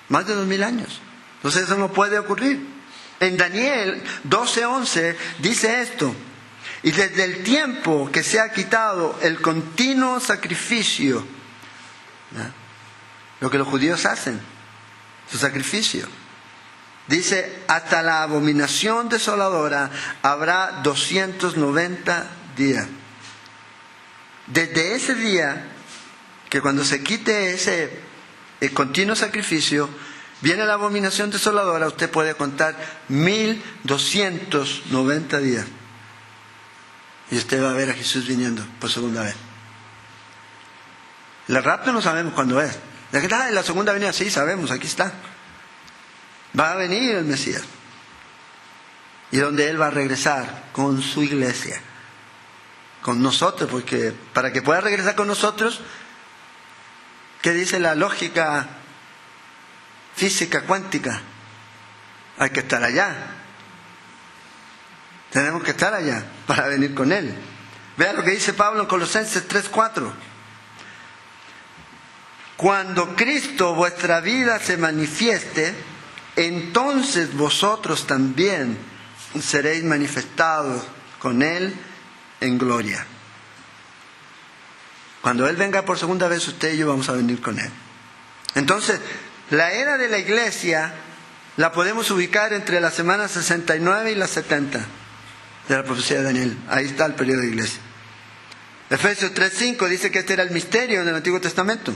Más de 2000 años. Entonces eso no puede ocurrir. En Daniel 12:11 dice esto: y desde el tiempo que se ha quitado el continuo sacrificio, ¿ya? Lo que los judíos hacen, su sacrificio, dice, hasta la abominación desoladora habrá 290 días. Desde ese día, que cuando se quite ese continuo sacrificio, viene la abominación desoladora, usted puede contar 1290 días. Y usted va a ver a Jesús viniendo por segunda vez. El rapto no sabemos cuándo es. ¿De qué está? En la segunda venida sí sabemos, aquí está. Va a venir el Mesías. Y donde Él va a regresar con su iglesia. Con nosotros, porque para que pueda regresar con nosotros, ¿qué dice la lógica física cuántica? Hay que estar allá. Tenemos que estar allá para venir con Él. Vean lo que dice Pablo en Colosenses 3:4. Cuando Cristo vuestra vida se manifieste, entonces vosotros también seréis manifestados con Él en gloria. Cuando Él venga por segunda vez, usted y yo vamos a venir con Él. Entonces, la era de la iglesia la podemos ubicar entre la semana 69 y la 70 de la profecía de Daniel. Ahí está el periodo de iglesia. Efesios 3:5 dice que este era el misterio en el Antiguo Testamento.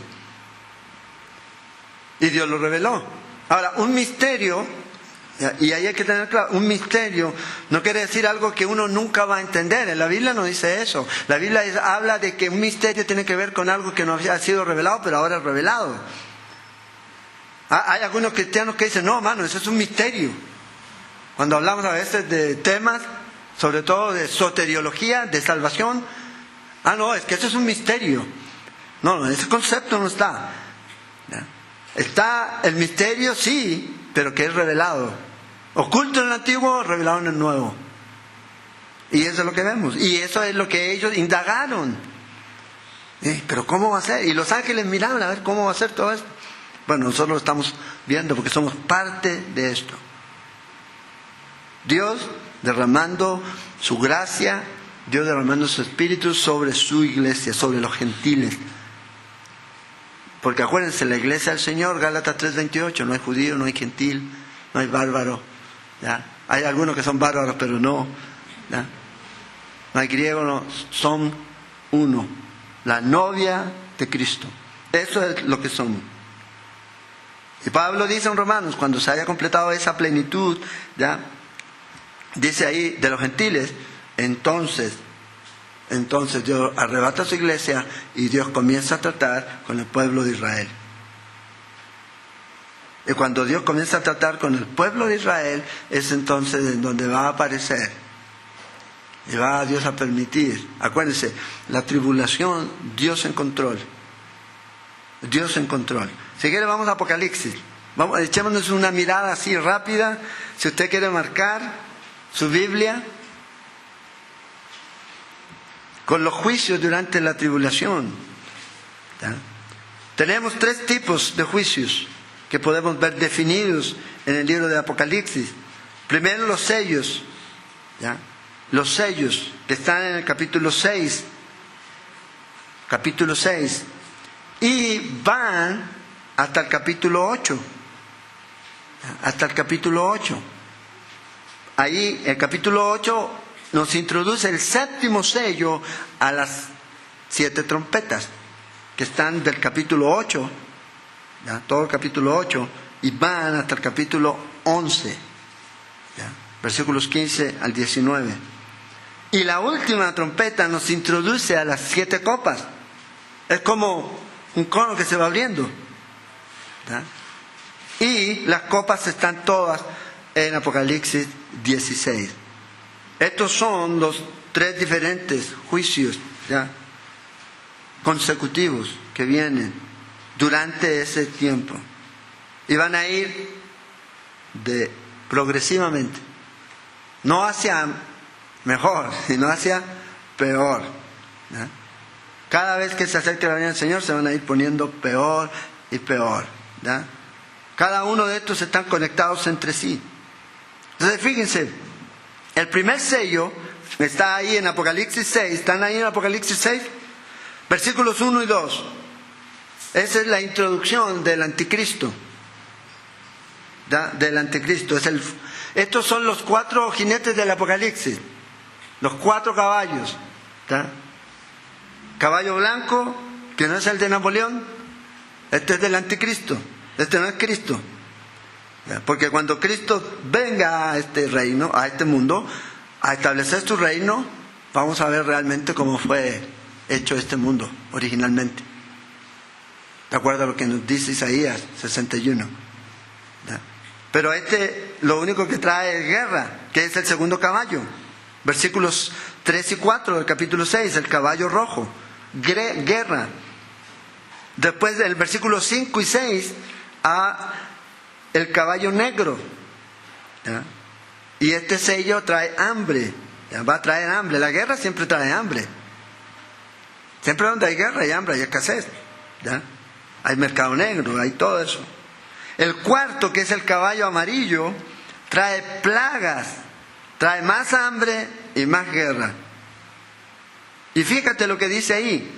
Y Dios lo reveló. Ahora, un misterio, y ahí hay que tener claro, un misterio no quiere decir algo que uno nunca va a entender. En la Biblia no dice eso. La Biblia habla de que un misterio tiene que ver con algo que no había sido revelado, pero ahora es revelado. Hay algunos cristianos que dicen, no, hermano, eso es un misterio. Cuando hablamos a veces de temas, sobre todo de soteriología, de salvación, no, es que eso es un misterio. No, ese concepto no está. ¿Ya? Está el misterio, sí, pero que es revelado. Oculto en el Antiguo, revelado en el Nuevo. Y eso es lo que vemos. Y eso es lo que ellos indagaron. Pero ¿cómo va a ser? Y los ángeles miraban a ver cómo va a ser todo esto. Bueno, nosotros lo estamos viendo porque somos parte de esto. Dios derramando su gracia, Dios derramando su espíritu sobre su iglesia, sobre los gentiles. Porque acuérdense, la iglesia del Señor, Gálatas 3:28, no hay judío, no hay gentil, no hay bárbaro. ¿Ya? Hay algunos que son bárbaros, pero no. ¿Ya? No hay griego, no. Son uno. La novia de Cristo. Eso es lo que somos. Y Pablo dice en Romanos, cuando se haya completado esa plenitud, ¿ya? Dice ahí, de los gentiles, entonces Dios arrebata a su iglesia y Dios comienza a tratar con el pueblo de Israel. Y cuando Dios comienza a tratar con el pueblo de Israel, es entonces en donde va a aparecer. Y va a Dios a permitir. Acuérdense, la tribulación, Dios en control. Dios en control. Si quiere, vamos a Apocalipsis. Echémonos una mirada así rápida. Si usted quiere marcar su Biblia, con los juicios durante la tribulación. ¿Ya? Tenemos 3 tipos de juicios que podemos ver definidos en el libro de Apocalipsis. Primero, los sellos. ¿Ya? Los sellos que están en el capítulo 6. Capítulo 6. Y van hasta el capítulo 8. Hasta el capítulo 8. Ahí, el capítulo 8 nos introduce el 7º sello a las 7 trompetas que están del capítulo 8, ¿ya? Todo el capítulo 8, y van hasta el capítulo 11, ¿ya? Versículos 15 al 19. Y la última trompeta nos introduce a las 7 copas. Es como un cono que se va abriendo, ¿ya? Y las copas están todas en Apocalipsis 16. Estos son los 3 diferentes juicios, ¿ya? Consecutivos que vienen durante ese tiempo. Y van a ir progresivamente. No hacia mejor, sino hacia peor. ¿Ya? Cada vez que se acerque la venida del Señor se van a ir poniendo peor y peor. ¿Ya? Cada uno de estos están conectados entre sí. Entonces fíjense, el primer sello está ahí en Apocalipsis 6. ¿Están ahí en Apocalipsis 6? Versículos 1 y 2. Esa es la introducción del anticristo. ¿Ya? Del anticristo. Estos son los 4 jinetes del Apocalipsis. Los 4 caballos. ¿Ya? Caballo blanco, que no es el de Napoleón. Este es del anticristo. Este no es Cristo. Porque cuando Cristo venga a este reino, a este mundo, a establecer su reino, vamos a ver realmente cómo fue hecho este mundo originalmente. de acuerdo a lo que nos dice Isaías 61. ¿Ya? Pero lo único que trae es guerra, que es el segundo caballo. Versículos 3 y 4 del capítulo 6, el caballo rojo, guerra. Después del versículo 5 y 6, el caballo negro. ¿Ya? Y este sello trae hambre. ¿Ya? Va a traer hambre. La guerra siempre trae hambre. Siempre donde hay guerra hay hambre, hay escasez. ¿Ya? Hay mercado negro, hay todo eso. El cuarto, que es el caballo amarillo, trae plagas, trae más hambre y más guerra. Y fíjate lo que dice ahí,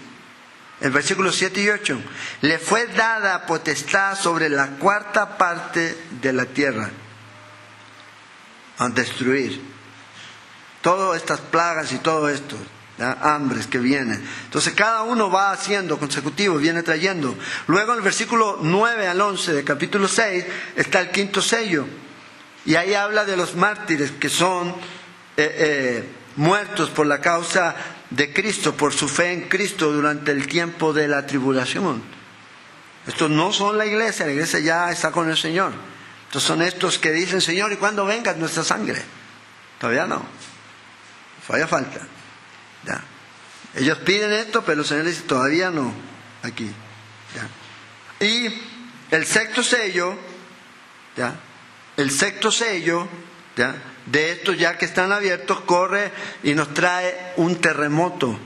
en versículos 7 y 8. Le fue dada potestad sobre la cuarta parte de la tierra a destruir todas estas plagas y todo esto, ¿ya? Hambres que vienen. Entonces cada uno va haciendo consecutivo, viene trayendo. Luego en el versículo 9 al 11 del capítulo 6 está el quinto sello, y ahí habla de los mártires que son muertos por la causa de Cristo, por su fe en Cristo durante el tiempo de la tribulación. Estos no son la iglesia ya está con el Señor. Estos son estos que dicen: Señor, ¿y cuándo venga nuestra sangre? Todavía no, todavía falta. ¿Ya? Ellos piden esto, pero el Señor dice: todavía no, aquí. ¿Ya? Y el sexto sello, ¿ya? El sexto sello, ¿ya? De estos ya que están abiertos, corre y nos trae un terremoto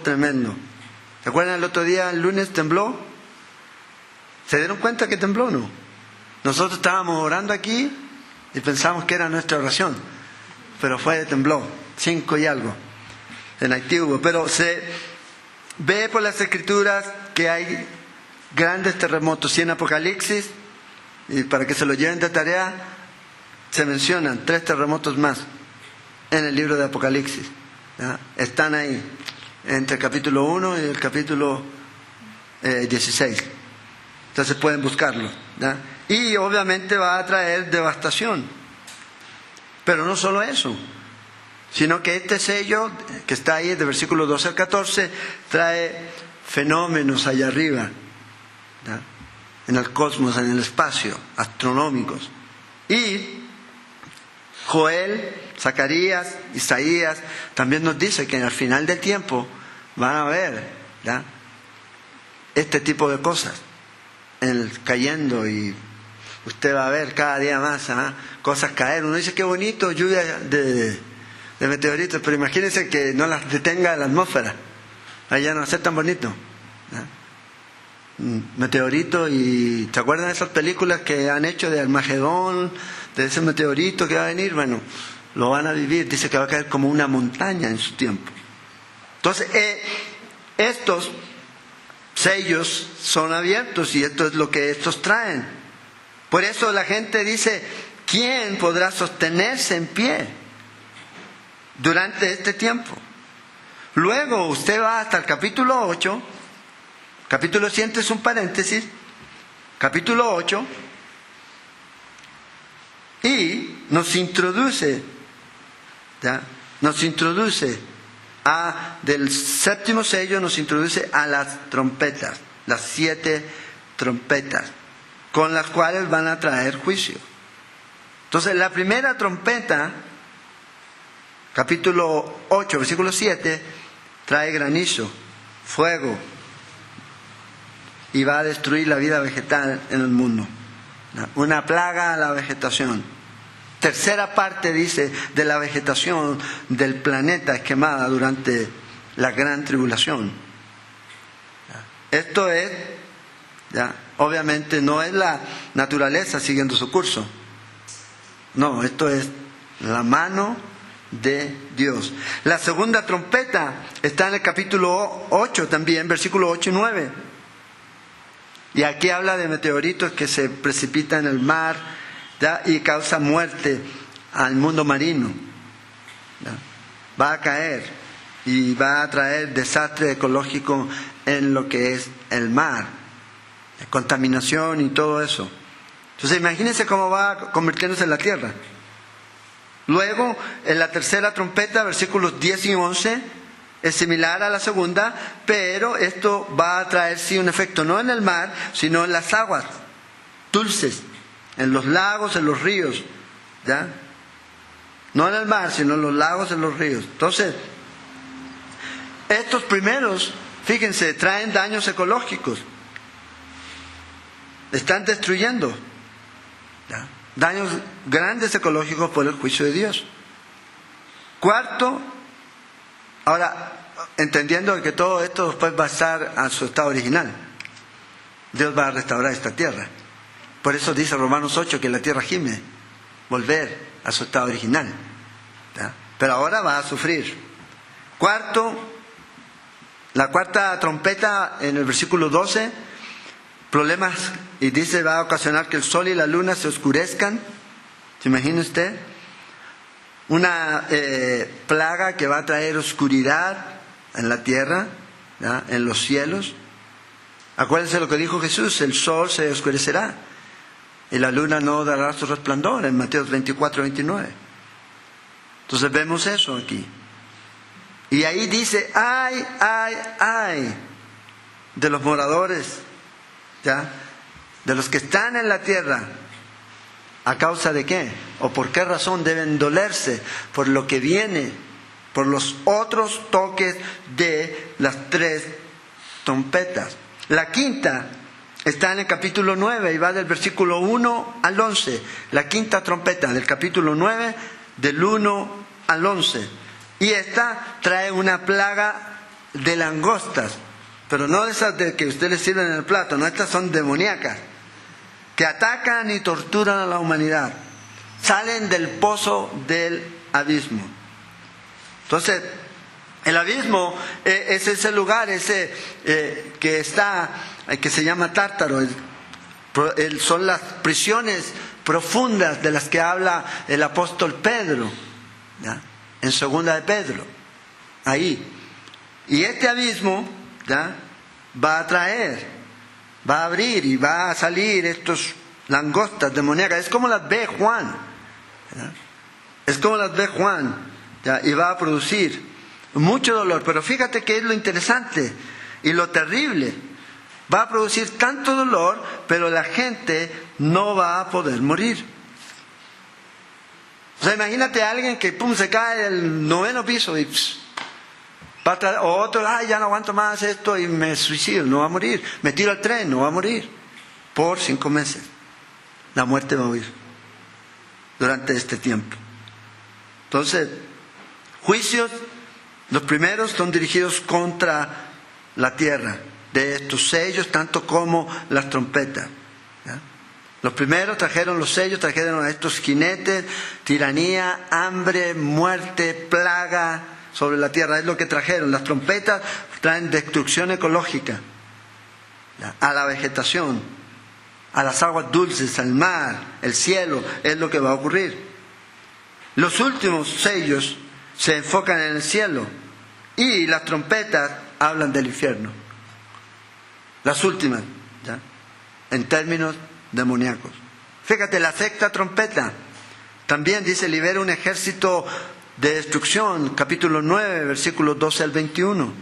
tremendo. ¿Se acuerdan el otro día, el lunes, tembló? ¿Se dieron cuenta que tembló o no? Nosotros estábamos orando aquí y pensamos que era nuestra oración, pero tembló 5 y algo en Haití hubo. Pero se ve por las escrituras que hay grandes terremotos, y en Apocalipsis, y para que se lo lleven de tarea, se mencionan 3 terremotos más en el libro de Apocalipsis. ¿Ya? Están ahí entre el capítulo 1 y el capítulo 16. Entonces pueden buscarlo. ¿Ya? Y obviamente va a traer devastación. Pero no solo eso, sino que este sello que está ahí, de versículo 12 al 14, trae fenómenos allá arriba, ¿ya? En el cosmos, en el espacio, astronómicos. Y Joel, Zacarías, Isaías también nos dice que al final del tiempo van a ver, ¿ya? Este tipo de cosas cayendo, y usted va a ver cada día más cosas caer. Uno dice: qué bonito, lluvia de meteoritos, pero imagínense que no las detenga la atmósfera. Allá no va a ser tan bonito, ¿ya? Meteorito. Y ¿se acuerdan de esas películas que han hecho de Armagedón, de ese meteorito que va a venir? Bueno, lo van a vivir. Dice que va a caer como una montaña en su tiempo. Entonces estos sellos son abiertos, y esto es lo que estos traen. Por eso la gente dice: ¿quién podrá sostenerse en pie durante este tiempo? Luego usted va hasta el capítulo 8. Capítulo 7 es un paréntesis. Capítulo 8. Y nos introduce, ¿ya? Nos introduce del séptimo sello, nos introduce a las trompetas, las 7 trompetas, con las cuales van a traer juicio. Entonces la primera trompeta, capítulo 8, versículo 7, trae granizo, fuego, y va a destruir la vida vegetal en el mundo. Una plaga a la vegetación. Tercera parte, dice, de la vegetación del planeta es quemada durante la gran tribulación. Esto es, ¿ya? Obviamente no es la naturaleza siguiendo su curso. No, esto es la de Dios. La segunda trompeta está en el capítulo 8 también, versículos 8 y 9. Y aquí habla de meteoritos que se precipitan en el mar, ¿ya? Y causa muerte al mundo marino, ¿ya? Va a caer y va a traer desastre ecológico en lo que es el mar, contaminación y todo eso. Entonces imagínense cómo va convirtiéndose en la tierra. Luego, en la tercera trompeta, versículos 10 y 11, Es similar a la segunda, pero esto va a traer sí un efecto, no en el mar, sino en las aguas dulces, en los lagos, en los ríos, ¿ya? No en el mar, sino en los lagos, en los ríos. Entonces, estos primeros, fíjense, traen daños ecológicos. Están destruyendo, ¿ya? Daños grandes ecológicos por el juicio de Dios. Cuarto, ahora, entendiendo que todo esto después va a estar a su estado original. Dios va a restaurar esta tierra. Por eso dice Romanos 8 que la tierra gime, volver a su estado original, ¿ya? Pero ahora va a sufrir. Cuarto, la cuarta trompeta en el versículo 12, problemas, y dice va a ocasionar que el sol y la luna se oscurezcan. ¿Se imagina usted? Una plaga que va a traer oscuridad en la tierra, ¿ya? En los cielos. Acuérdense lo que dijo Jesús: el sol se oscurecerá y la luna no dará su resplandor, en Mateo 24-29. Entonces vemos eso aquí. Y ahí dice: ay, ay, ay de los moradores, ¿ya? De los que están en la tierra. ¿A causa de qué? ¿O por qué razón deben dolerse? Por lo que viene, por los otros toques de las tres trompetas. La quinta está en el capítulo 9 y va del versículo 1 al 11. La quinta trompeta del capítulo 9, del 1 al 11. Y esta trae una plaga de langostas, pero no esas de que usted le sirven en el plato, no, estas son demoníacas, que atacan y torturan a la humanidad. Salen del pozo del abismo. Entonces, el abismo es ese lugar, ese que está, que se llama Tártaro. Son las prisiones profundas de las que habla el apóstol Pedro, ¿ya? En segunda de Pedro, ahí. Y este abismo, ¿ya? Va a traer, va a abrir y va a salir estos langostas demoníacas. Es como las ve Juan, ¿ya? Es como las ve Juan, ¿ya? Y va a producir mucho dolor. Pero fíjate que es lo interesante y lo terrible. Va a producir tanto dolor, pero la gente no va a poder morir. O sea, imagínate a alguien que se cae del 9º piso y o otro, ya no aguanto más esto y me suicido, no va a morir. Me tiro al tren, no va a morir. Por 5 meses. La muerte va a huir durante este tiempo. Entonces, juicios, los primeros son dirigidos contra la tierra, de estos sellos, tanto como las trompetas, ¿ya? Los primeros trajeron los sellos, trajeron a estos jinetes, tiranía, hambre, muerte, plaga sobre la tierra. Es lo que trajeron. Las trompetas traen destrucción ecológica, ¿ya? A la vegetación, a las aguas dulces, al mar, el cielo. Es lo que va a ocurrir. Los últimos sellos se enfocan en el cielo y las trompetas hablan del infierno. Las últimas, ¿ya? En términos demoníacos. Fíjate, la sexta trompeta también dice: libera un ejército de destrucción, capítulo 9, versículos 12 al 21.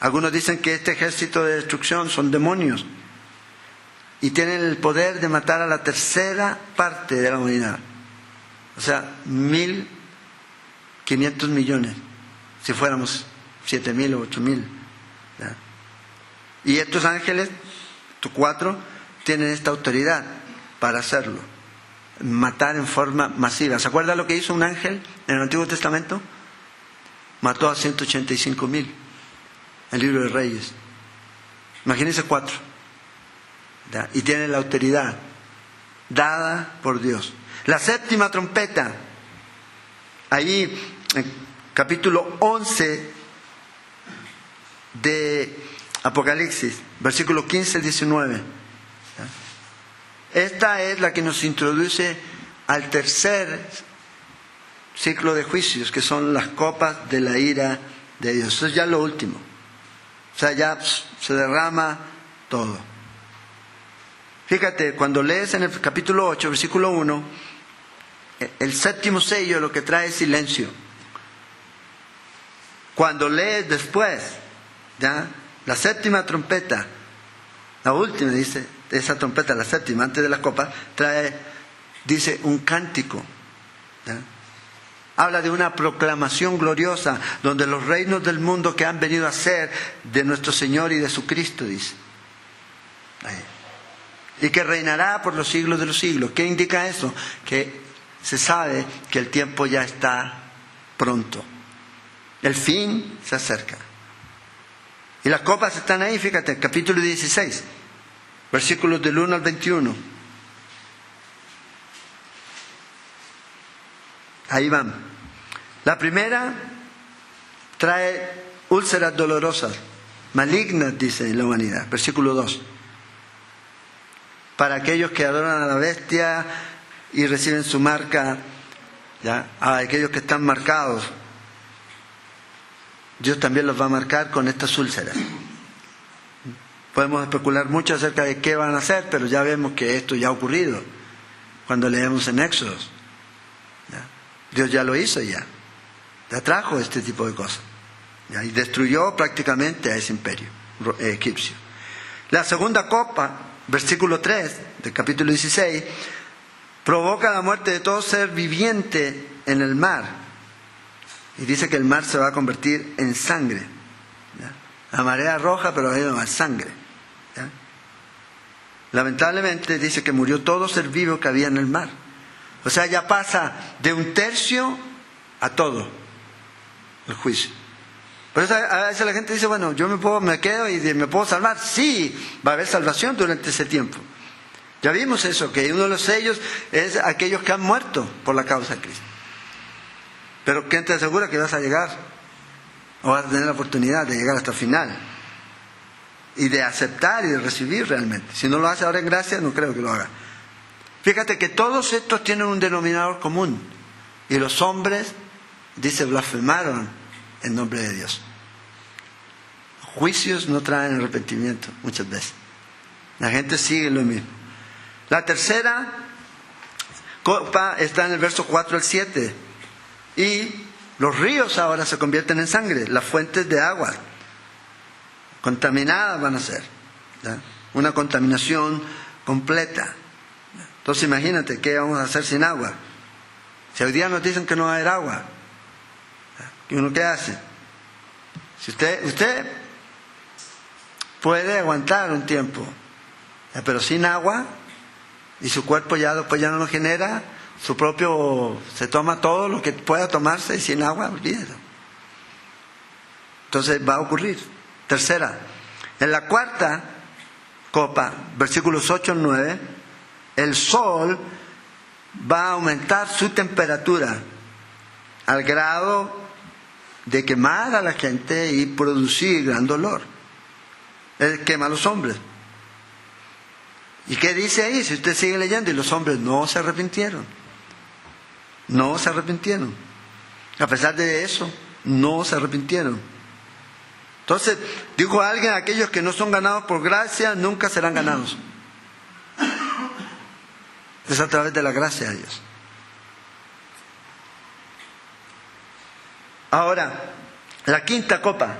Algunos dicen que este ejército de destrucción son demonios y tienen el poder de matar a la tercera parte de la humanidad. O sea, 1.500 millones, si fuéramos 7.000 o 8.000, ¿ya? Y estos ángeles, 4, tienen esta autoridad para hacerlo, matar en forma masiva. ¿Se acuerda lo que hizo un ángel en el Antiguo Testamento? Mató a 185.000, el libro de Reyes. Imagínense 4, ¿ya? Y tiene la autoridad dada por Dios. La séptima trompeta, ahí en capítulo 11 de Apocalipsis, versículo 15-19. Esta es la que nos introduce al tercer ciclo de juicios, que son las copas de la ira de Dios. Eso es ya lo último. O sea, ya se derrama todo. Fíjate, cuando lees en el capítulo 8, versículo 1, el séptimo sello lo que trae es silencio. cuando lees después, ¿ya?, la séptima trompeta, la última, dice, esa trompeta, la séptima, antes de la copa, dice un cántico, ¿ya? Habla de una proclamación gloriosa, donde los reinos del mundo que han venido a ser de nuestro Señor y de su Cristo, dice. Ahí. Y que reinará por los siglos de los siglos. ¿Qué indica eso? Que se sabe que el tiempo ya está pronto. El fin se acerca. Y las copas están ahí, fíjate, capítulo 16, versículos del 1 al 21. Ahí van. La primera trae úlceras dolorosas, malignas, dice en la humanidad. Versículo 2. Para aquellos que adoran a la bestia y reciben su marca, ¿ya?, a aquellos que están marcados, Dios también los va a marcar con estas úlceras. Podemos especular mucho acerca de qué van a hacer, pero ya vemos que esto ya ha ocurrido cuando leemos en Éxodos. ¿Ya? Dios ya lo hizo, ya trajo este tipo de cosas, ¿ya?, y destruyó prácticamente a ese imperio egipcio. La segunda copa, versículo 3 del capítulo 16, provoca la muerte de todo ser viviente en el mar. Y dice que el mar se va a convertir en sangre, ¿ya? La marea roja, pero hay más sangre, ¿ya? Lamentablemente dice que murió todo ser vivo que había en el mar. O sea, ya pasa de 1/3 a todo el juicio. Por eso a veces la gente dice, bueno, yo me quedo y me puedo salvar. Sí, va a haber salvación durante ese tiempo. Ya vimos eso, que uno de los sellos es aquellos que han muerto por la causa de Cristo. Pero ¿quién te asegura que vas a llegar? O vas a tener la oportunidad de llegar hasta el final. Y de aceptar y de recibir realmente. Si no lo hace ahora en gracia, no creo que lo haga. Fíjate que todos estos tienen un denominador común. Y los hombres, dice, blasfemaron en nombre de Dios. Juicios no traen arrepentimiento muchas veces. La gente sigue lo mismo. La tercera copa está en el verso 4 al 7. Y los ríos ahora se convierten en sangre, las fuentes de agua contaminadas van a ser, ¿ya?, una contaminación completa. Entonces imagínate, ¿qué vamos a hacer sin agua? Si hoy día nos dicen que no va a haber agua, ¿y uno qué hace? Si usted puede aguantar un tiempo, pero sin agua, y su cuerpo ya después ya no lo genera, su propio, se toma todo lo que pueda tomarse y sin agua, olvídalo. Entonces va a ocurrir. Tercera, en la cuarta copa, versículos 8 al 9, el sol va a aumentar su temperatura al grado de quemar a la gente y producir gran dolor. Él quema a los hombres. ¿Y qué dice ahí? Si usted sigue leyendo, y los hombres no se arrepintieron. No se arrepintieron. A pesar de eso, no se arrepintieron. Entonces, dijo alguien, aquellos que no son ganados por gracia, nunca serán ganados. Es a través de la gracia de Dios. Ahora, la quinta copa.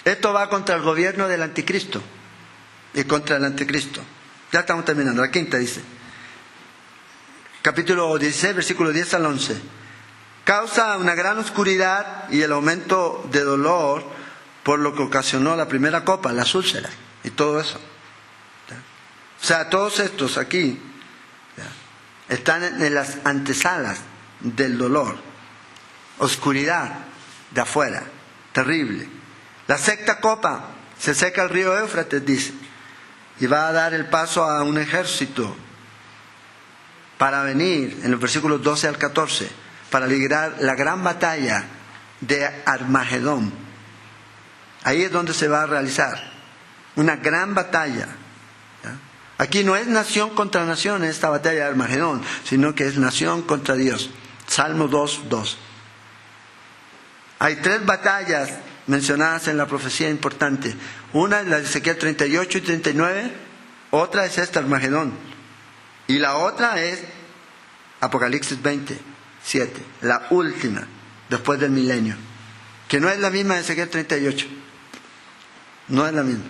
Esto va contra el gobierno del anticristo y contra el anticristo. Ya estamos terminando. La quinta dice, capítulo 16, versículo 10 al 11. Causa una gran oscuridad y el aumento de dolor por lo que ocasionó la primera copa, las úlceras y todo eso. O sea, todos estos aquí están en las antesalas del dolor. Oscuridad de afuera, terrible. La sexta copa, se seca el río Éufrates, dice, y va a dar el paso a un ejército para venir, en los versículos 12 al 14, para librar la gran batalla de Armagedón. Ahí es donde se va a realizar una gran batalla. ¿Ya? Aquí no es nación contra nación en esta batalla de Armagedón, sino que es nación contra Dios. Salmo 2:2. Hay 3 batallas mencionadas en la profecía importante. Una es la de Ezequiel 38 y 39, otra es esta, Armagedón, y la otra es Apocalipsis 27, la última, después del milenio. que no es la misma de Ezequiel 38. No es la misma.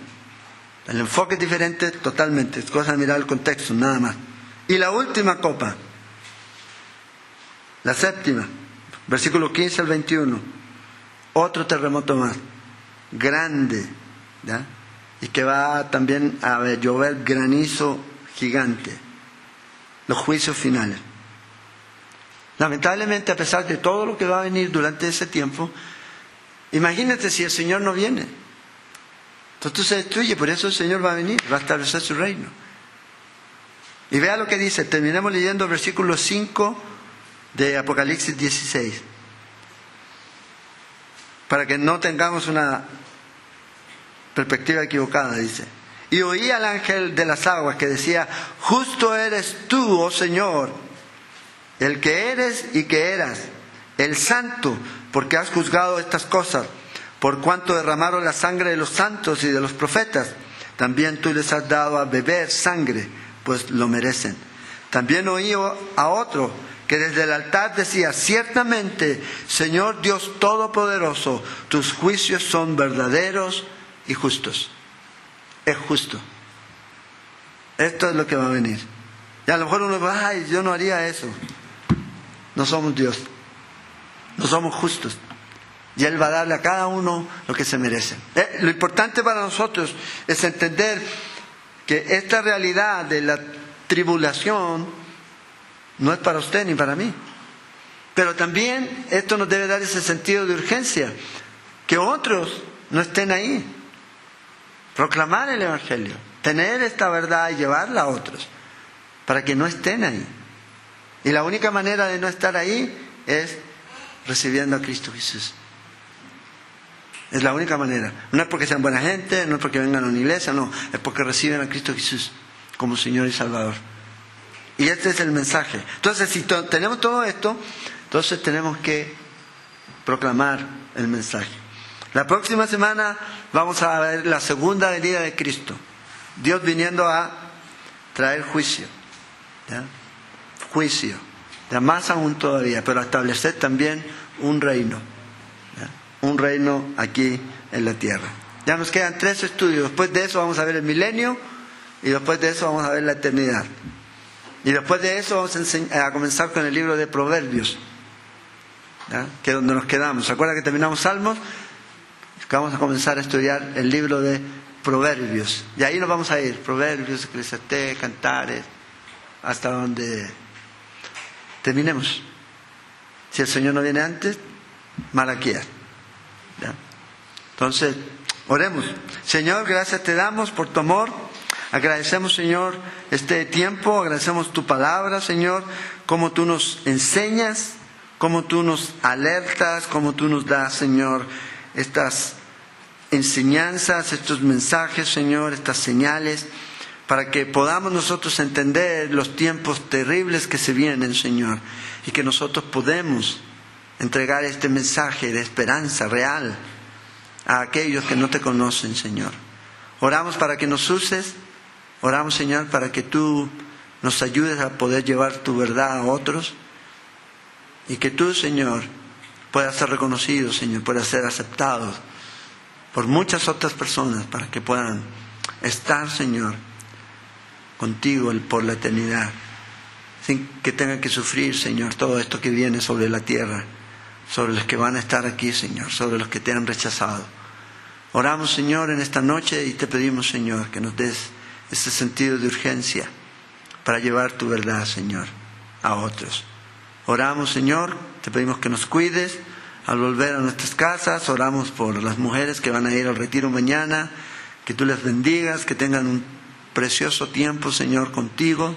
El enfoque es diferente totalmente. Es cosa de mirar el contexto, nada más. Y la última copa, la séptima, versículo 15 al 21. Otro terremoto más, grande, ¿ya? Y que va también a llover granizo gigante. Los juicios finales. Lamentablemente, a pesar de todo lo que va a venir durante ese tiempo, imagínate si el Señor no viene. Entonces se destruye, por eso el Señor va a venir, va a establecer su reino. Y vea lo que dice, terminemos leyendo el versículo 5 de Apocalipsis 16. Para que no tengamos una perspectiva equivocada, dice. Y oí al ángel de las aguas que decía: justo eres tú, oh Señor, el que eres y que eras, el santo, porque has juzgado estas cosas. Por cuanto derramaron la sangre de los santos y de los profetas, también tú les has dado a beber sangre, pues lo merecen. También oí a otro que desde el altar decía: ciertamente, Señor Dios Todopoderoso, tus juicios son verdaderos y justos. Es justo. Esto es lo que va a venir. Y a lo mejor uno va: ay, yo no haría eso. No somos Dios. No somos justos. Y Él va a darle a cada uno lo que se merece. Lo importante para nosotros es entender que esta realidad de la tribulación no es para usted ni para mí. Pero también esto nos debe dar ese sentido de urgencia. Que otros no estén ahí. Proclamar el Evangelio. Tener esta verdad y llevarla a otros. Para que no estén ahí. Y la única manera de no estar ahí es recibiendo a Cristo Jesús. Es la única manera. No es porque sean buena gente, no es porque vengan a una iglesia, no. Es porque reciben a Cristo Jesús como Señor y Salvador. Y este es el mensaje. Entonces, si tenemos todo esto, entonces tenemos que proclamar el mensaje. La próxima semana vamos a ver la segunda venida de Cristo. Dios viniendo a traer juicio. ¿Ya? Juicio. Ya más aún todavía, pero a establecer también un reino. Un reino aquí en la tierra. Ya nos quedan 3 estudios. Después de eso vamos a ver el milenio y después de eso vamos a ver la eternidad. Y después de eso vamos a comenzar con el libro de Proverbios, ¿ya? Que es donde nos quedamos. ¿Se acuerda que terminamos Salmos? Vamos a comenzar a estudiar el libro de Proverbios. Y ahí nos vamos a ir. Proverbios, Eclesiastés, Cantares, hasta donde terminemos. Si el Señor no viene antes, Malaquías. ¿Ya? Entonces, oremos. Señor, gracias te damos por tu amor. Agradecemos, Señor, este tiempo. Agradecemos tu palabra, Señor. Cómo tú nos enseñas, cómo tú nos alertas, cómo tú nos das, Señor, estas enseñanzas, estos mensajes, Señor, estas señales, para que podamos nosotros entender los tiempos terribles que se vienen, Señor, y que nosotros podemos entregar este mensaje de esperanza real a aquellos que no te conocen, Señor. Oramos para que nos uses, oramos, Señor, para que tú nos ayudes a poder llevar tu verdad a otros y que tú, Señor, puedas ser reconocido, Señor, puedas ser aceptado por muchas otras personas para que puedan estar, Señor, contigo por la eternidad, sin que tengan que sufrir, Señor, todo esto que viene sobre la tierra, sobre los que van a estar aquí, Señor, sobre los que te han rechazado. Oramos, Señor, en esta noche y te pedimos, Señor, que nos des ese sentido de urgencia para llevar tu verdad, Señor, a otros. Oramos, Señor, te pedimos que nos cuides al volver a nuestras casas. Oramos por las mujeres que van a ir al retiro mañana, que tú les bendigas, que tengan un precioso tiempo, Señor, contigo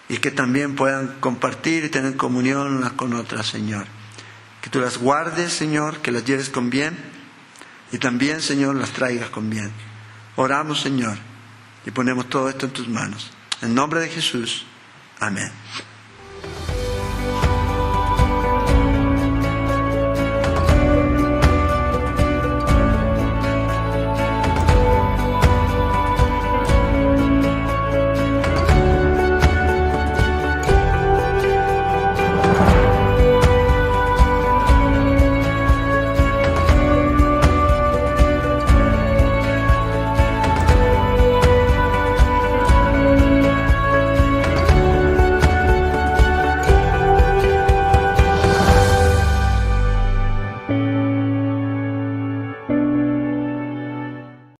y que también puedan compartir y tener comunión unas con otras, Señor. Que tú las guardes, Señor, que las lleves con bien y también, Señor, las traigas con bien. Oramos, Señor, y ponemos todo esto en tus manos. En nombre de Jesús. Amén.